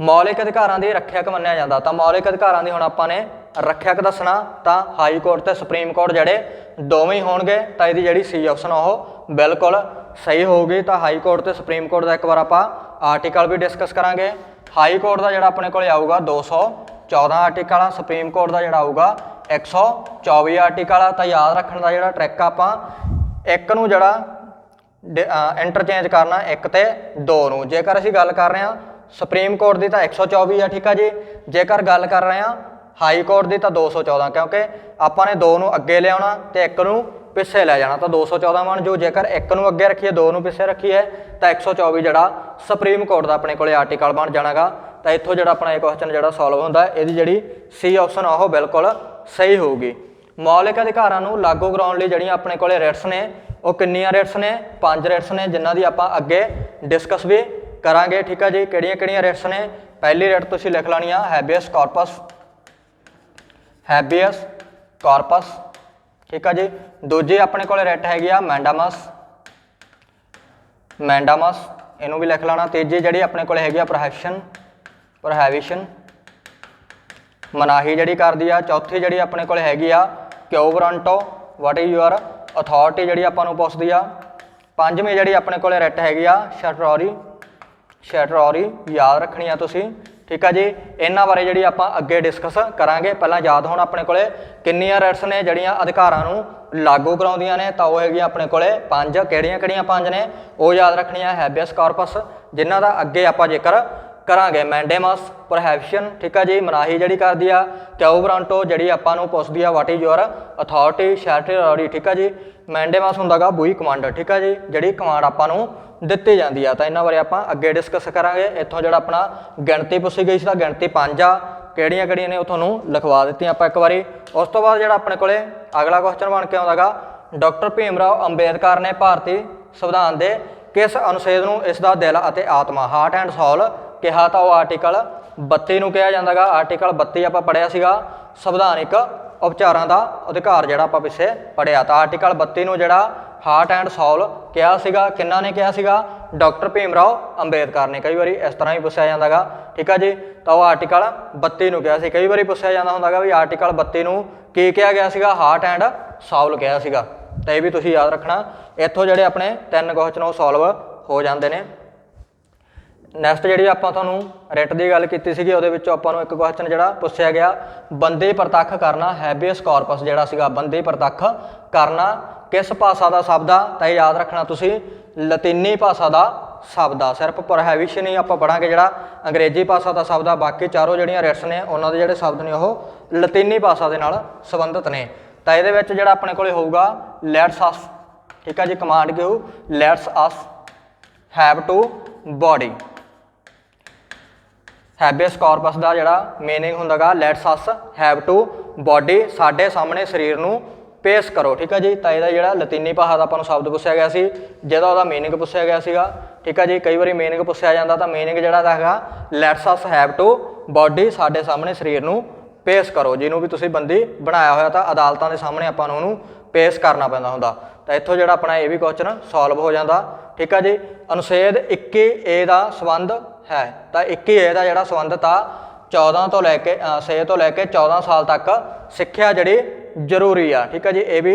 ਮੌਲਿਕ ਅਧਿਕਾਰਾਂ ਦੀ ਰੱਖਿਅਕ ਮੰਨਿਆ ਜਾਂਦਾ, ਤਾਂ ਮੌਲਿਕ ਅਧਿਕਾਰਾਂ ਦੀ ਹੁਣ ਆਪਾਂ ਨੇ ਰੱਖਿਅਕ ਦੱਸਣਾ, ਤਾਂ ਹਾਈ ਕੋਰਟ ਤੇ ਸੁਪਰੀਮ ਕੋਰਟ ਜਿਹੜੇ ਦੋਵੇਂ ਹੀ ਹੋਣਗੇ। ਤਾਂ ਇਹਦੀ ਜਿਹੜੀ ਸੀ ਆਪਸ਼ਨ ਉਹ ਬਿਲਕੁਲ ਸਹੀ ਹੋਊਗੀ। ਤਾਂ ਹਾਈ ਕੋਰਟ ਤੇ ਸੁਪਰੀਮ ਕੋਰਟ ਦਾ ਇੱਕ ਵਾਰ ਆਪਾਂ ਆਰਟੀਕਲ ਵੀ ਡਿਸਕਸ ਕਰਾਂਗੇ। ਹਾਈ ਕੋਰਟ ਦਾ ਜਿਹੜਾ ਆਪਣੇ ਕੋਲ ਆਊਗਾ 214 ਆਰਟੀਕਲ ਆ, ਸੁਪਰੀਮ ਕੋਰਟ ਦਾ ਜਿਹੜਾ ਆਊਗਾ 124 ਆਰਟੀਕਲ ਆ। ਤਾਂ ਯਾਦ ਰੱਖਣ ਦਾ ਜਿਹੜਾ ਟ੍ਰਿਕ ਆਪਾਂ ਇੱਕ ਨੂੰ ਜਿਹੜਾ ਇੰਟਰਚੇਂਜ ਕਰਨਾ 1 ਤੇ 2 ਨੂੰ। ਜੇਕਰ ਅਸੀਂ ਗੱਲ ਕਰ ਰਹੇ ਹਾਂ ਸੁਪਰੀਮ ਕੋਰਟ ਦੀ ਤਾਂ 124 ਆ, ਠੀਕ ਆ ਜੀ। ਜੇਕਰ ਗੱਲ ਕਰ ਰਹੇ ਹਾਂ ਹਾਈ ਕੋਰਟ ਦੀ ਤਾਂ 214, ਕਿਉਂਕਿ ਆਪਾਂ ਨੇ 2 ਨੂੰ ਅੱਗੇ ਲਿਆਉਣਾ ਤੇ 1 ਨੂੰ ਪਿੱਛੇ ਲੈ ਜਾਣਾ, ਤਾਂ 214 ਬਣ ਜੋ। ਜੇਕਰ 1 ਨੂੰ ਅੱਗੇ ਰੱਖੀਏ 2 ਨੂੰ ਪਿੱਛੇ ਰੱਖੀਏ ਤਾਂ 124 ਜਿਹੜਾ ਸੁਪਰੀਮ ਕੋਰਟ ਦਾ ਆਪਣੇ ਕੋਲੇ ਆਰਟੀਕਲ ਬਣ ਜਾਣਾਗਾ। ਤਾਂ ਇੱਥੋਂ ਜਿਹੜਾ ਆਪਣਾ ਇਹ ਕੁਐਸਚਨ ਜਿਹੜਾ ਸੋਲਵ ਹੁੰਦਾ, ਇਹਦੀ ਜਿਹੜੀ ਸੀ ਆਪਸ਼ਨ ਉਹ ਬਿਲਕੁਲ ਸਹੀ ਹੋਊਗੀ। ਮੌਲਿਕ ਅਧਿਕਾਰਾਂ ਨੂੰ ਲਾਗੂ ਕਰਾਉਣ ਲਈ ਜਿਹੜੀਆਂ ਆਪਣੇ ਕੋਲੇ ਰਿਟਸ ਨੇ ਉਹ ਕਿੰਨੀਆਂ ਰਿਟਸ ਨੇ? 5 ਰਿਟਸ ਨੇ, ਜਿਨ੍ਹਾਂ ਦੀ ਆਪਾਂ ਅੱਗੇ ਡਿਸਕਸ ਵੀ ਕਰਾਂਗੇ, ਠੀਕ ਆ ਜੀ। ਕਿਹੜੀਆਂ ਕਿਹੜੀਆਂ ਰਿਟਸ ਨੇ? ਪਹਿਲੀ ਰਿਟ ਤੁਸੀਂ ਲਿਖ ਲੈਣੀ ਆ ਹੈਬੀਅਸ ਕਾਰਪਸ, ਹੈਬੀਅਸ ਕਾਰਪਸ, ਠੀਕ ਆ ਜੀ। ਦੂਜੀ ਆਪਣੇ ਕੋਲੇ ਰਿਟ ਹੈਗੀ ਆ ਮੈਂਡਾਮਸ, ਮੈਂਡਾਮਸ, ਇਹਨੂੰ ਵੀ ਲਿਖ ਲੈਣਾ। ਤੀਜੀ ਜਿਹੜੀ ਆਪਣੇ ਕੋਲੇ ਹੈਗੀ ਆ ਪ੍ਰੋਹਿਬਿਸ਼ਨ, ਪ੍ਰੋਹਿਬਿਸ਼ਨ, ਮਨਾਹੀ ਜਿਹੜੀ ਕਰਦੀ ਆ। ਚੌਥੀ ਜਿਹੜੀ ਆਪਣੇ ਕੋਲੇ ਹੈਗੀ ਆ ਕਿਉ ਵਾਰੰਟੋ, ਵਾਟ ਇਜ਼ ਯੂਅਰ ਅਥਾਰਟੀ, ਜਿਹੜੀ ਆਪਾਂ ਨੂੰ ਪੁੱਛਦੀ ਆ। ਪੰਜਵੀਂ ਜਿਹੜੀ ਆਪਣੇ ਕੋਲੇ ਰਿਟ ਹੈਗੀ ਆ ਸ਼ਟਰੋਰੀ, ਸ਼ਟਰੋਰੀ ਯਾਦ ਰੱਖਣੀ ਆ ਤੁਸੀਂ, ਠੀਕ ਆ ਜੀ। ਇਹਨਾਂ ਬਾਰੇ ਜਿਹੜੀ ਆਪਾਂ ਅੱਗੇ ਡਿਸਕਸ ਕਰਾਂਗੇ। ਪਹਿਲਾਂ ਯਾਦ ਹੋਣ ਆਪਣੇ ਕੋਲੇ ਕਿੰਨੀਆਂ ਰਿਟਸ ਨੇ ਜਿਹੜੀਆਂ ਅਧਿਕਾਰਾਂ ਨੂੰ ਲਾਗੂ ਕਰਾਉਂਦੀਆਂ ਨੇ, ਤਾਂ ਉਹ ਹੈਗੀਆਂ ਆਪਣੇ ਕੋਲੇ 5। ਕਿਹੜੀਆਂ ਕਿਹੜੀਆਂ 5 ਨੇ ਉਹ ਯਾਦ ਰੱਖਣੀਆਂ? ਹੈਬੀਅਸ ਕਾਰਪਸ, ਜਿਨ੍ਹਾਂ ਦਾ ਅੱਗੇ ਆਪਾਂ ਜ਼ਿਕਰ ਕਰਾਂਗੇ, ਮੈਂਡੇਮਸ, ਪ੍ਰੋਹਿਬਿਸ਼ਨ, ਠੀਕ ਆ ਜੀ, ਮਨਾਹੀ ਜਿਹੜੀ ਕਰਦੀ ਆ, ਕਿਉ ਵਾਰੰਟੋ ਜਿਹੜੀ ਆਪਾਂ ਨੂੰ ਪੁੱਛਦੀ ਆ ਵਾਟ ਇਜ਼ ਯੂਅਰ ਅਥਾਰਟੀ, ਸ਼ਟਰੋਰੀ, ਠੀਕ ਆ ਜੀ। ਮੈਂਡੇਮਸ ਹੁੰਦਾ ਗਾ ਬੂਈ ਕਮਾਂਡ, ਠੀਕ ਆ ਜੀ, ਜਿਹੜੀ ਕਮਾਂਡ ਆਪਾਂ ਨੂੰ ਦਿੱਤੀ ਜਾਂਦੀ ਆ। ਤਾਂ ਇਹਨਾਂ ਬਾਰੇ ਆਪਾਂ ਅੱਗੇ ਡਿਸਕਸ ਕਰਾਂਗੇ। ਇੱਥੋਂ ਜਿਹੜਾ ਆਪਣਾ ਗਿਣਤੀ ਪੁੱਛੀ ਗਈ ਸੀ ਤਾਂ ਗਿਣਤੀ 5 ਆ, ਕਿਹੜੀਆਂ ਕਿਹੜੀਆਂ ਨੇ ਉਹ ਤੁਹਾਨੂੰ ਲਿਖਵਾ ਦਿੱਤੀਆਂ ਆਪਾਂ ਇੱਕ ਵਾਰੀ। ਉਸ ਤੋਂ ਬਾਅਦ ਜਿਹੜਾ ਆਪਣੇ ਕੋਲੇ ਅਗਲਾ ਕੁਐਸਚਨ ਬਣ ਕੇ ਆਉਂਦਾ ਗਾ, ਡਾਕਟਰ ਭੀਮ ਰਾਓ ਅੰਬੇਦਕਰ ਨੇ ਭਾਰਤੀ ਸੰਵਿਧਾਨ ਦੇ ਕਿਸ ਅਨੁਛੇਦ ਨੂੰ ਇਸ ਦਾ ਦਿਲ ਅਤੇ ਆਤਮਾ, ਹਾਰਟ ਐਂਡ ਸੋਲ ਕਿਹਾ? ਤਾਂ ਉਹ ਆਰਟੀਕਲ 32 ਨੂੰ ਕਿਹਾ ਜਾਂਦਾ ਗਾ। ਆਰਟੀਕਲ 32 ਆਪਾਂ ਪੜ੍ਹਿਆ ਸੀਗਾ ਸੰਵਿਧਾਨਿਕ ਉਪਚਾਰਾਂ ਦਾ ਅਧਿਕਾਰ ਜਿਹੜਾ ਆਪਾਂ ਪਿੱਛੇ ਪੜਿਆ। ਤਾਂ ਆਰਟੀਕਲ 32 ਨੂੰ ਜਿਹੜਾ ਹਾਰਟ ਐਂਡ ਸੋਲ ਕਿਹਾ ਸੀਗਾ, ਕਿੰਨਾ ਨੇ ਕਿਹਾ ਸੀਗਾ? ਡਾਕਟਰ ਭੀਮ ਰਾਓ ਅੰਬੇਦਕਰ ਨੇ। ਕਈ ਵਾਰੀ ਇਸ ਤਰ੍ਹਾਂ ਹੀ ਪੁੱਛਿਆ ਜਾਂਦਾ ਗਾ, ਠੀਕ ਆ ਜੀ। ਤਾਂ ਉਹ ਆਰਟੀਕਲ 32 ਨੂੰ ਕਿਹਾ ਸੀ। ਕਈ ਵਾਰੀ ਪੁੱਛਿਆ ਜਾਂਦਾ ਹੁੰਦਾ ਗਾ ਵੀ ਆਰਟੀਕਲ 32 ਨੂੰ ਕੀ ਕਿਹਾ ਗਿਆ ਸੀਗਾ? ਹਾਰਟ ਐਂਡ ਸੋਲ ਕਿਹਾ ਸੀਗਾ। ਤਾਂ ਇਹ ਵੀ ਤੁਸੀਂ ਯਾਦ ਰੱਖਣਾ। ਇੱਥੋਂ ਜਿਹੜੇ ਆਪਣੇ 3 ਕੁਐਸਚਨ ਉਹ ਸੋਲਵ ਹੋ ਜਾਂਦੇ ਨੇ। ਨੈਕਸਟ ਜਿਹੜੀ ਆਪਾਂ ਤੁਹਾਨੂੰ ਰਿਟ ਦੀ ਗੱਲ ਕੀਤੀ ਸੀਗੀ, ਉਹਦੇ ਵਿੱਚੋਂ ਆਪਾਂ ਨੂੰ ਇੱਕ ਕੁਐਸਚਨ ਜਿਹੜਾ ਪੁੱਛਿਆ ਗਿਆ, ਬੰਦੀ ਪ੍ਰਤੱਖ ਕਰਨਾ ਹੈਬੀਅਸ ਕਾਰਪਸ ਜਿਹੜਾ ਸੀਗਾ, ਬੰਦੀ ਪ੍ਰਤੱਖ ਕਰਨਾ ਕਿਸ ਭਾਸ਼ਾ ਦਾ ਸ਼ਬਦ ਆ? ਤਾਂ ਇਹ ਯਾਦ ਰੱਖਣਾ ਤੁਸੀਂ, ਲਤੀਨੀ ਭਾਸ਼ਾ ਦਾ ਸ਼ਬਦ ਆ। ਸਿਰਫ ਪ੍ਰੋਹਿਬਿਸ਼ਨ ਹੀ ਆਪਾਂ ਪੜਾਂਗੇ ਜਿਹੜਾ ਅੰਗਰੇਜ਼ੀ ਭਾਸ਼ਾ ਦਾ ਸ਼ਬਦ ਆ, ਬਾਕੀ ਚਾਰੋਂ ਜਿਹੜੀਆਂ ਰਿਟਸ ਨੇ ਉਹਨਾਂ ਦੇ ਜਿਹੜੇ ਸ਼ਬਦ ਨੇ ਉਹ ਲਤੀਨੀ ਭਾਸ਼ਾ ਦੇ ਨਾਲ ਸੰਬੰਧਿਤ ਨੇ। ਤਾਂ ਇਹਦੇ ਵਿੱਚ ਜਿਹੜਾ ਆਪਣੇ ਕੋਲੇ ਹੋਊਗਾ ਲੈਟਸ ਅਸ, ਠੀਕ ਆ ਜੀ। ਕਮਾਂਡ ਕੀ ਹੋਊ? Let's us have to body. Habeas corpus ਦਾ ਜਿਹੜਾ ਮੀਨਿੰਗ ਹੁੰਦਾ ਗਾ let's us have to body, ਸਾਡੇ ਸਾਹਮਣੇ ਸਰੀਰ ਨੂੰ ਪੇਸ਼ ਕਰੋ, ਠੀਕ ਆ ਜੀ। ਤਾਂ ਇਹਦਾ ਜਿਹੜਾ ਲਤੀਨੀ ਭਾਸ਼ਾ ਦਾ ਆਪਾਂ ਨੂੰ ਸ਼ਬਦ ਪੁੱਛਿਆ ਗਿਆ ਸੀ, ਜਿਹਦਾ ਉਹਦਾ ਮੀਨਿੰਗ ਪੁੱਛਿਆ ਗਿਆ ਸੀਗਾ, ਠੀਕ ਆ ਜੀ। ਕਈ ਵਾਰੀ ਮੀਨਿੰਗ ਪੁੱਛਿਆ ਜਾਂਦਾ ਤਾਂ ਮੀਨਿੰਗ ਜਿਹੜਾ ਦਾ ਹੈਗਾ let's us have to body, ਸਾਡੇ ਸਾਹਮਣੇ ਸਰੀਰ ਨੂੰ ਪੇਸ਼ ਕਰੋ। ਜਿਹਨੂੰ ਵੀ ਤੁਸੀਂ ਬੰਦੀ ਬਣਾਇਆ ਹੋਇਆ ਤਾਂ ਅਦਾਲਤਾਂ ਦੇ ਸਾਹਮਣੇ ਆਪਾਂ ਨੂੰ ਉਹਨੂੰ ਪੇਸ਼ ਕਰਨਾ ਪੈਂਦਾ ਹੁੰਦਾ। ਤਾਂ ਇੱਥੋਂ ਜਿਹੜਾ ਆਪਣਾ ਇਹ ਵੀ ਕੁਐਸਚਨ ਸੋਲਵ ਹੋ ਜਾਂਦਾ, ਠੀਕ ਆ ਜੀ। ਅਨੁਛੇਦ 21A ਦਾ ਸੰਬੰਧ ਹੈ, ਤਾਂ 21A ਦਾ ਜਿਹੜਾ ਸੰਬੰਧਤ ਆ 14 ਤੋਂ ਲੈ ਕੇ 6 ਤੋਂ ਲੈ ਕੇ 14 ਸਾਲ ਤੱਕ ਸਿੱਖਿਆ ਜਿਹੜੀ ਜ਼ਰੂਰੀ ਆ, ਠੀਕ ਆ ਜੀ। ਇਹ ਵੀ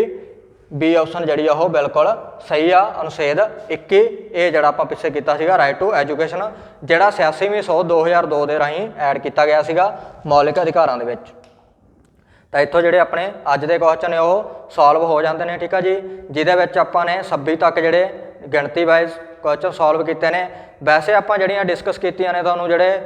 ਬੀ ਆਪਸ਼ਨ ਜਿਹੜੀ ਆ ਉਹ ਬਿਲਕੁਲ ਸਹੀ ਆ। ਅਨੁਛੇਦ 21A ਜਿਹੜਾ ਆਪਾਂ ਪਿੱਛੇ ਕੀਤਾ ਸੀਗਾ ਰਾਈਟ ਟੂ ਐਜੂਕੇਸ਼ਨ, ਜਿਹੜਾ 86ਵੀਂ ਸੋਧ 2002 ਦੇ ਰਾਹੀਂ ਐਡ ਕੀਤਾ ਗਿਆ ਸੀਗਾ ਮੌਲਿਕ ਅਧਿਕਾਰਾਂ ਦੇ ਵਿੱਚ। ਤਾਂ ਇੱਥੋਂ ਜਿਹੜੇ ਆਪਣੇ ਅੱਜ ਦੇ ਕੁਐਸਚਨ ਨੇ ਉਹ ਸੋਲਵ ਹੋ ਜਾਂਦੇ ਨੇ, ਠੀਕ ਆ ਜੀ। ਜਿਹਦੇ ਵਿੱਚ ਆਪਾਂ ਨੇ 26 ਤੱਕ ਜਿਹੜੇ ਗਿਣਤੀ ਵਾਈਜ਼ ਕੁਐਸਚਨ ਸੋਲਵ ਕੀਤੇ ਨੇ। ਵੈਸੇ ਆਪਾਂ ਜਿਹੜੀਆਂ ਡਿਸਕਸ ਕੀਤੀਆਂ ਨੇ ਤੁਹਾਨੂੰ ਜਿਹੜੇ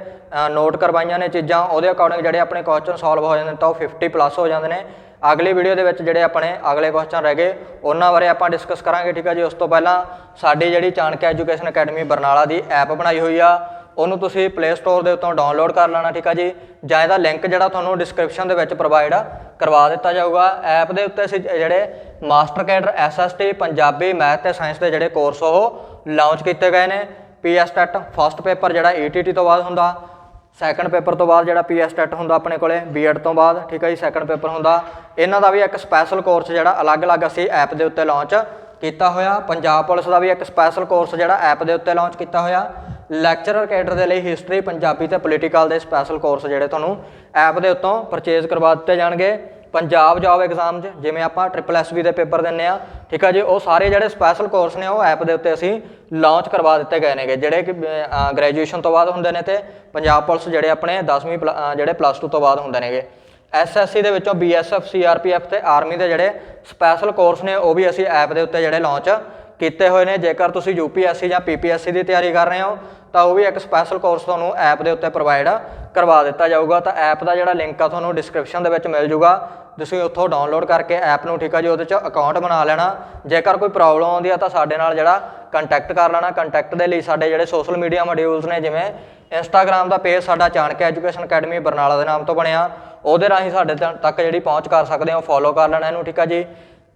ਨੋਟ ਕਰਵਾਈਆਂ ਨੇ ਚੀਜ਼ਾਂ, ਉਹਦੇ ਅਕੋਰਡਿੰਗ ਜਿਹੜੇ ਆਪਣੇ ਕੁਐਸਚਨ ਸੋਲਵ ਹੋ ਜਾਂਦੇ ਨੇ ਤਾਂ ਉਹ 50 ਪਲੱਸ ਹੋ ਜਾਂਦੇ ਨੇ। ਅਗਲੀ ਵੀਡੀਓ ਦੇ ਵਿੱਚ ਜਿਹੜੇ ਆਪਣੇ ਅਗਲੇ ਕੁਐਸਚਨ ਰਹਿ ਗਏ ਉਹਨਾਂ ਬਾਰੇ ਆਪਾਂ ਡਿਸਕਸ ਕਰਾਂਗੇ, ਠੀਕ ਆ ਜੀ। ਉਸ ਤੋਂ ਪਹਿਲਾਂ ਸਾਡੀ ਜਿਹੜੀ ਚਾਣਕਿਆ ਐਜੂਕੇਸ਼ਨ ਅਕੈਡਮੀ ਬਰਨਾਲਾ ਦੀ ਐਪ ਬਣਾਈ ਹੋਈ ਆ, ਉਹਨੂੰ ਤੁਸੀਂ ਪਲੇ ਸਟੋਰ ਦੇ ਉੱਤੋਂ ਡਾਊਨਲੋਡ ਕਰ ਲੈਣਾ, ਠੀਕ ਆ ਜੀ। ਜਾਂ ਇਹਦਾ ਲਿੰਕ ਜਿਹੜਾ ਤੁਹਾਨੂੰ ਡਿਸਕ੍ਰਿਪਸ਼ਨ ਦੇ ਵਿੱਚ ਪ੍ਰੋਵਾਈਡ ਕਰਵਾ ਦਿੱਤਾ ਜਾਊਗਾ। ਐਪ ਦੇ ਉੱਤੇ ਅਸੀਂ ਜਿਹੜੇ master cadre SST Punjabi math ਤੇ ਸਾਇੰਸ ਦੇ ਜਿਹੜੇ ਕੋਰਸ ਉਹ ਲਾਂਚ ਕੀਤੇ ਗਏ ਨੇ। PS ਟੈਟ ਫਸਟ ਪੇਪਰ ਜਿਹੜਾ ETT ਤੋਂ ਬਾਅਦ ਹੁੰਦਾ, ਸੈਕੰਡ ਪੇਪਰ ਤੋਂ ਬਾਅਦ ਜਿਹੜਾ PS ਟੈਟ ਹੁੰਦਾ ਆਪਣੇ ਕੋਲੇ B.Ed ਤੋਂ ਬਾਅਦ, ਠੀਕ ਹੈ ਜੀ। ਸੈਕੰਡ ਪੇਪਰ ਹੁੰਦਾ। ਇਹਨਾਂ ਦਾ ਵੀ ਇੱਕ ਸਪੈਸ਼ਲ ਕੋਰਸ ਜਿਹੜਾ ਅਲੱਗ-ਅਲੱਗ ਅਸੀਂ ਐਪ ਦੇ ਉੱਤੇ ਲਾਂਚ ਕੀਤਾ ਹੋਇਆ। ਪੰਜਾਬ ਪੁਲਿਸ ਦਾ ਵੀ ਇੱਕ ਸਪੈਸ਼ਲ ਕੋਰਸ ਜਿਹੜਾ ਐਪ ਦੇ ਉੱਤੇ ਲਾਂਚ ਕੀਤਾ ਹੋਇਆ। ਲੈਕਚਰਰ ਕੈਡਰ ਦੇ ਲਈ ਹਿਸਟਰੀ, ਪੰਜਾਬੀ ਤੇ ਪੋਲੀਟੀਕਲ ਦੇ ਸਪੈਸ਼ਲ ਕੋਰਸ ਜਿਹੜੇ ਤੁਹਾਨੂੰ ਐਪ ਦੇ ਉੱਤੋਂ ਪਰਚੇਜ਼ ਕਰਵਾ ਦਿੱਤੇ ਜਾਣਗੇ। ਪੰਜਾਬ ਜੋਬ ਐਗਜ਼ਾਮ 'ਚ ਜਿਵੇਂ ਆਪਾਂ SSSB ਦੇ ਪੇਪਰ ਦਿੰਦੇ ਆ, ਠੀਕ ਆ ਜੀ, ਉਹ ਸਾਰੇ ਜਿਹੜੇ ਸਪੈਸ਼ਲ ਕੋਰਸ ਨੇ ਉਹ ਐਪ ਦੇ ਉੱਤੇ ਅਸੀਂ ਲਾਂਚ ਕਰਵਾ ਦਿੱਤੇ ਗਏ ਨੇਗੇ, ਜਿਹੜੇ ਕਿ ਗ੍ਰੈਜੂਏਸ਼ਨ ਤੋਂ ਬਾਅਦ ਹੁੰਦੇ ਨੇ ਤੇ ਪੰਜਾਬ ਪੁਲਿਸ ਜਿਹੜੇ ਆਪਣੇ 10ਵੀਂ ਜਿਹੜੇ +2 ਤੋਂ ਬਾਅਦ ਹੁੰਦੇ ਨੇਗੇ। SSC ਦੇ ਵਿੱਚੋਂ BSF CRPF ਤੇ ਆਰਮੀ ਦੇ ਜਿਹੜੇ ਸਪੈਸ਼ਲ ਕੋਰਸ ਨੇ ਉਹ ਵੀ ਅਸੀਂ ਐਪ ਦੇ ਉੱਤੇ ਜਿਹੜੇ ਲਾਂਚ ਕੀਤੇ ਹੋਏ ਨੇ। ਜੇਕਰ ਤੁਸੀਂ UPSC ਜਾਂ PPSC ਦੀ ਤਿਆਰੀ ਕਰ ਰਹੇ ਹੋ ਤਾਂ ਉਹ ਵੀ ਇੱਕ ਸਪੈਸ਼ਲ ਕੋਰਸ ਤੁਹਾਨੂੰ ਐਪ ਦੇ ਉੱਤੇ ਪ੍ਰੋਵਾਈਡ ਕਰਵਾ ਦਿੱਤਾ ਜਾਊਗਾ। ਤਾਂ ਐਪ ਦਾ ਜਿਹੜਾ ਲਿੰਕ ਆ ਤੁਹਾਨੂੰ ਡਿਸਕ੍ਰਿਪਸ਼ਨ ਦੇ ਵਿੱਚ ਮਿਲ ਜੂਗਾ, ਤੁਸੀਂ ਉੱਥੋਂ ਡਾਊਨਲੋਡ ਕਰਕੇ ਐਪ ਨੂੰ, ਠੀਕ ਆ ਜੀ, ਉਹਦੇ 'ਚ ਅਕਾਊਂਟ ਬਣਾ ਲੈਣਾ। ਜੇਕਰ ਕੋਈ ਪ੍ਰੋਬਲਮ ਆਉਂਦੀ ਆ ਤਾਂ ਸਾਡੇ ਨਾਲ ਜਿਹੜਾ ਕੰਟੈਕਟ ਕਰ ਲੈਣਾ। ਕੰਟੈਕਟ ਦੇ ਲਈ ਸਾਡੇ ਜਿਹੜੇ ਸੋਸ਼ਲ ਮੀਡੀਆ ਮੋਡਿਊਲਸ ਨੇ, ਜਿਵੇਂ ਇੰਸਟਾਗ੍ਰਾਮ ਦਾ ਪੇਜ ਸਾਡਾ ਚਾਣਕਿਆ ਐਜੂਕੇਸ਼ਨ ਅਕੈਡਮੀ ਬਰਨਾਲਾ ਦੇ ਨਾਮ ਤੋਂ ਬਣਿਆ, ਉਹਦੇ ਰਾਹੀਂ ਸਾਡੇ ਤੱਕ ਜਿਹੜੀ ਪਹੁੰਚ ਕਰ ਸਕਦੇ ਹੋ, ਫੋਲੋ ਕਰ ਲੈਣਾ ਇਹਨੂੰ, ਠੀਕ ਆ ਜੀ।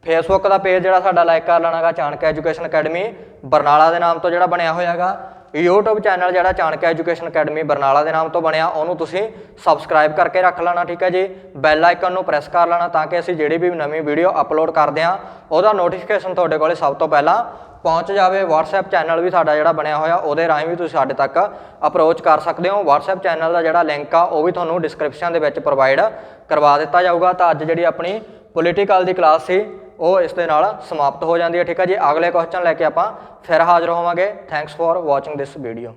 ਫੇਸਬੁੱਕ ਦਾ ਪੇਜ ਜਿਹੜਾ ਸਾਡਾ ਲਾਈਕ ਕਰ ਲੈਣਾ ਗਾ, ਚਾਣਕਿਆ ਐਜੂਕੇਸ਼ਨ ਅਕੈਡਮੀ ਬਰਨਾਲਾ ਦੇ ਨਾਮ ਤੋਂ ਜਿਹੜਾ ਬਣਿਆ ਹੋਇਆ ਗਾ। YouTube ਚੈਨਲ ਜਿਹੜਾ ਚਾਣਕਿਆ ਐਜੂਕੇਸ਼ਨ ਅਕੈਡਮੀ ਬਰਨਾਲਾ ਦੇ ਨਾਮ ਤੋਂ ਬਣਿਆ, ਉਹਨੂੰ ਤੁਸੀਂ ਸਬਸਕ੍ਰਾਈਬ ਕਰਕੇ ਰੱਖ ਲੈਣਾ, ਠੀਕ ਹੈ ਜੀ। ਬੈਲ ਆਈਕਨ ਨੂੰ ਪ੍ਰੈਸ ਕਰ ਲੈਣਾ ਤਾਂ ਕਿ ਅਸੀਂ ਜਿਹੜੀ ਵੀ ਨਵੀਂ ਵੀਡੀਓ ਅਪਲੋਡ ਕਰਦੇ ਹਾਂ ਉਹਦਾ ਨੋਟੀਫਿਕੇਸ਼ਨ ਤੁਹਾਡੇ ਕੋਲੇ ਸਭ ਤੋਂ ਪਹਿਲਾਂ ਪਹੁੰਚ ਜਾਵੇ। WhatsApp ਚੈਨਲ ਵੀ ਸਾਡਾ ਜਿਹੜਾ ਬਣਿਆ ਹੋਇਆ, ਉਹਦੇ ਰਾਹੀਂ ਵੀ ਤੁਸੀਂ ਸਾਡੇ ਤੱਕ ਅਪਰੋਚ ਕਰ ਸਕਦੇ ਹੋ। WhatsApp ਚੈਨਲ ਦਾ ਜਿਹੜਾ ਲਿੰਕ ਆ ਉਹ ਵੀ ਤੁਹਾਨੂੰ ਡਿਸਕ੍ਰਿਪਸ਼ਨ ਦੇ ਵਿੱਚ ਪ੍ਰੋਵਾਈਡ ਕਰਵਾ ਦਿੱਤਾ ਜਾਊਗਾ। ਤਾਂ ਅੱਜ ਜਿਹੜੀ ਆਪਣੀ ਪੋਲੀਟੀਕਲ ਦੀ ਕਲਾਸ ਸੀ ਉਹ ਇਸ ਦੇ ਨਾਲ ਸਮਾਪਤ ਹੋ ਜਾਂਦੀ ਹੈ, ਠੀਕ ਹੈ ਜੀ। ਅਗਲੇ ਕੁਐਸਚਨ ਲੈ ਕੇ ਆਪਾਂ ਫਿਰ ਹਾਜ਼ਰ ਹੋਵਾਂਗੇ। Thanks for watching this video.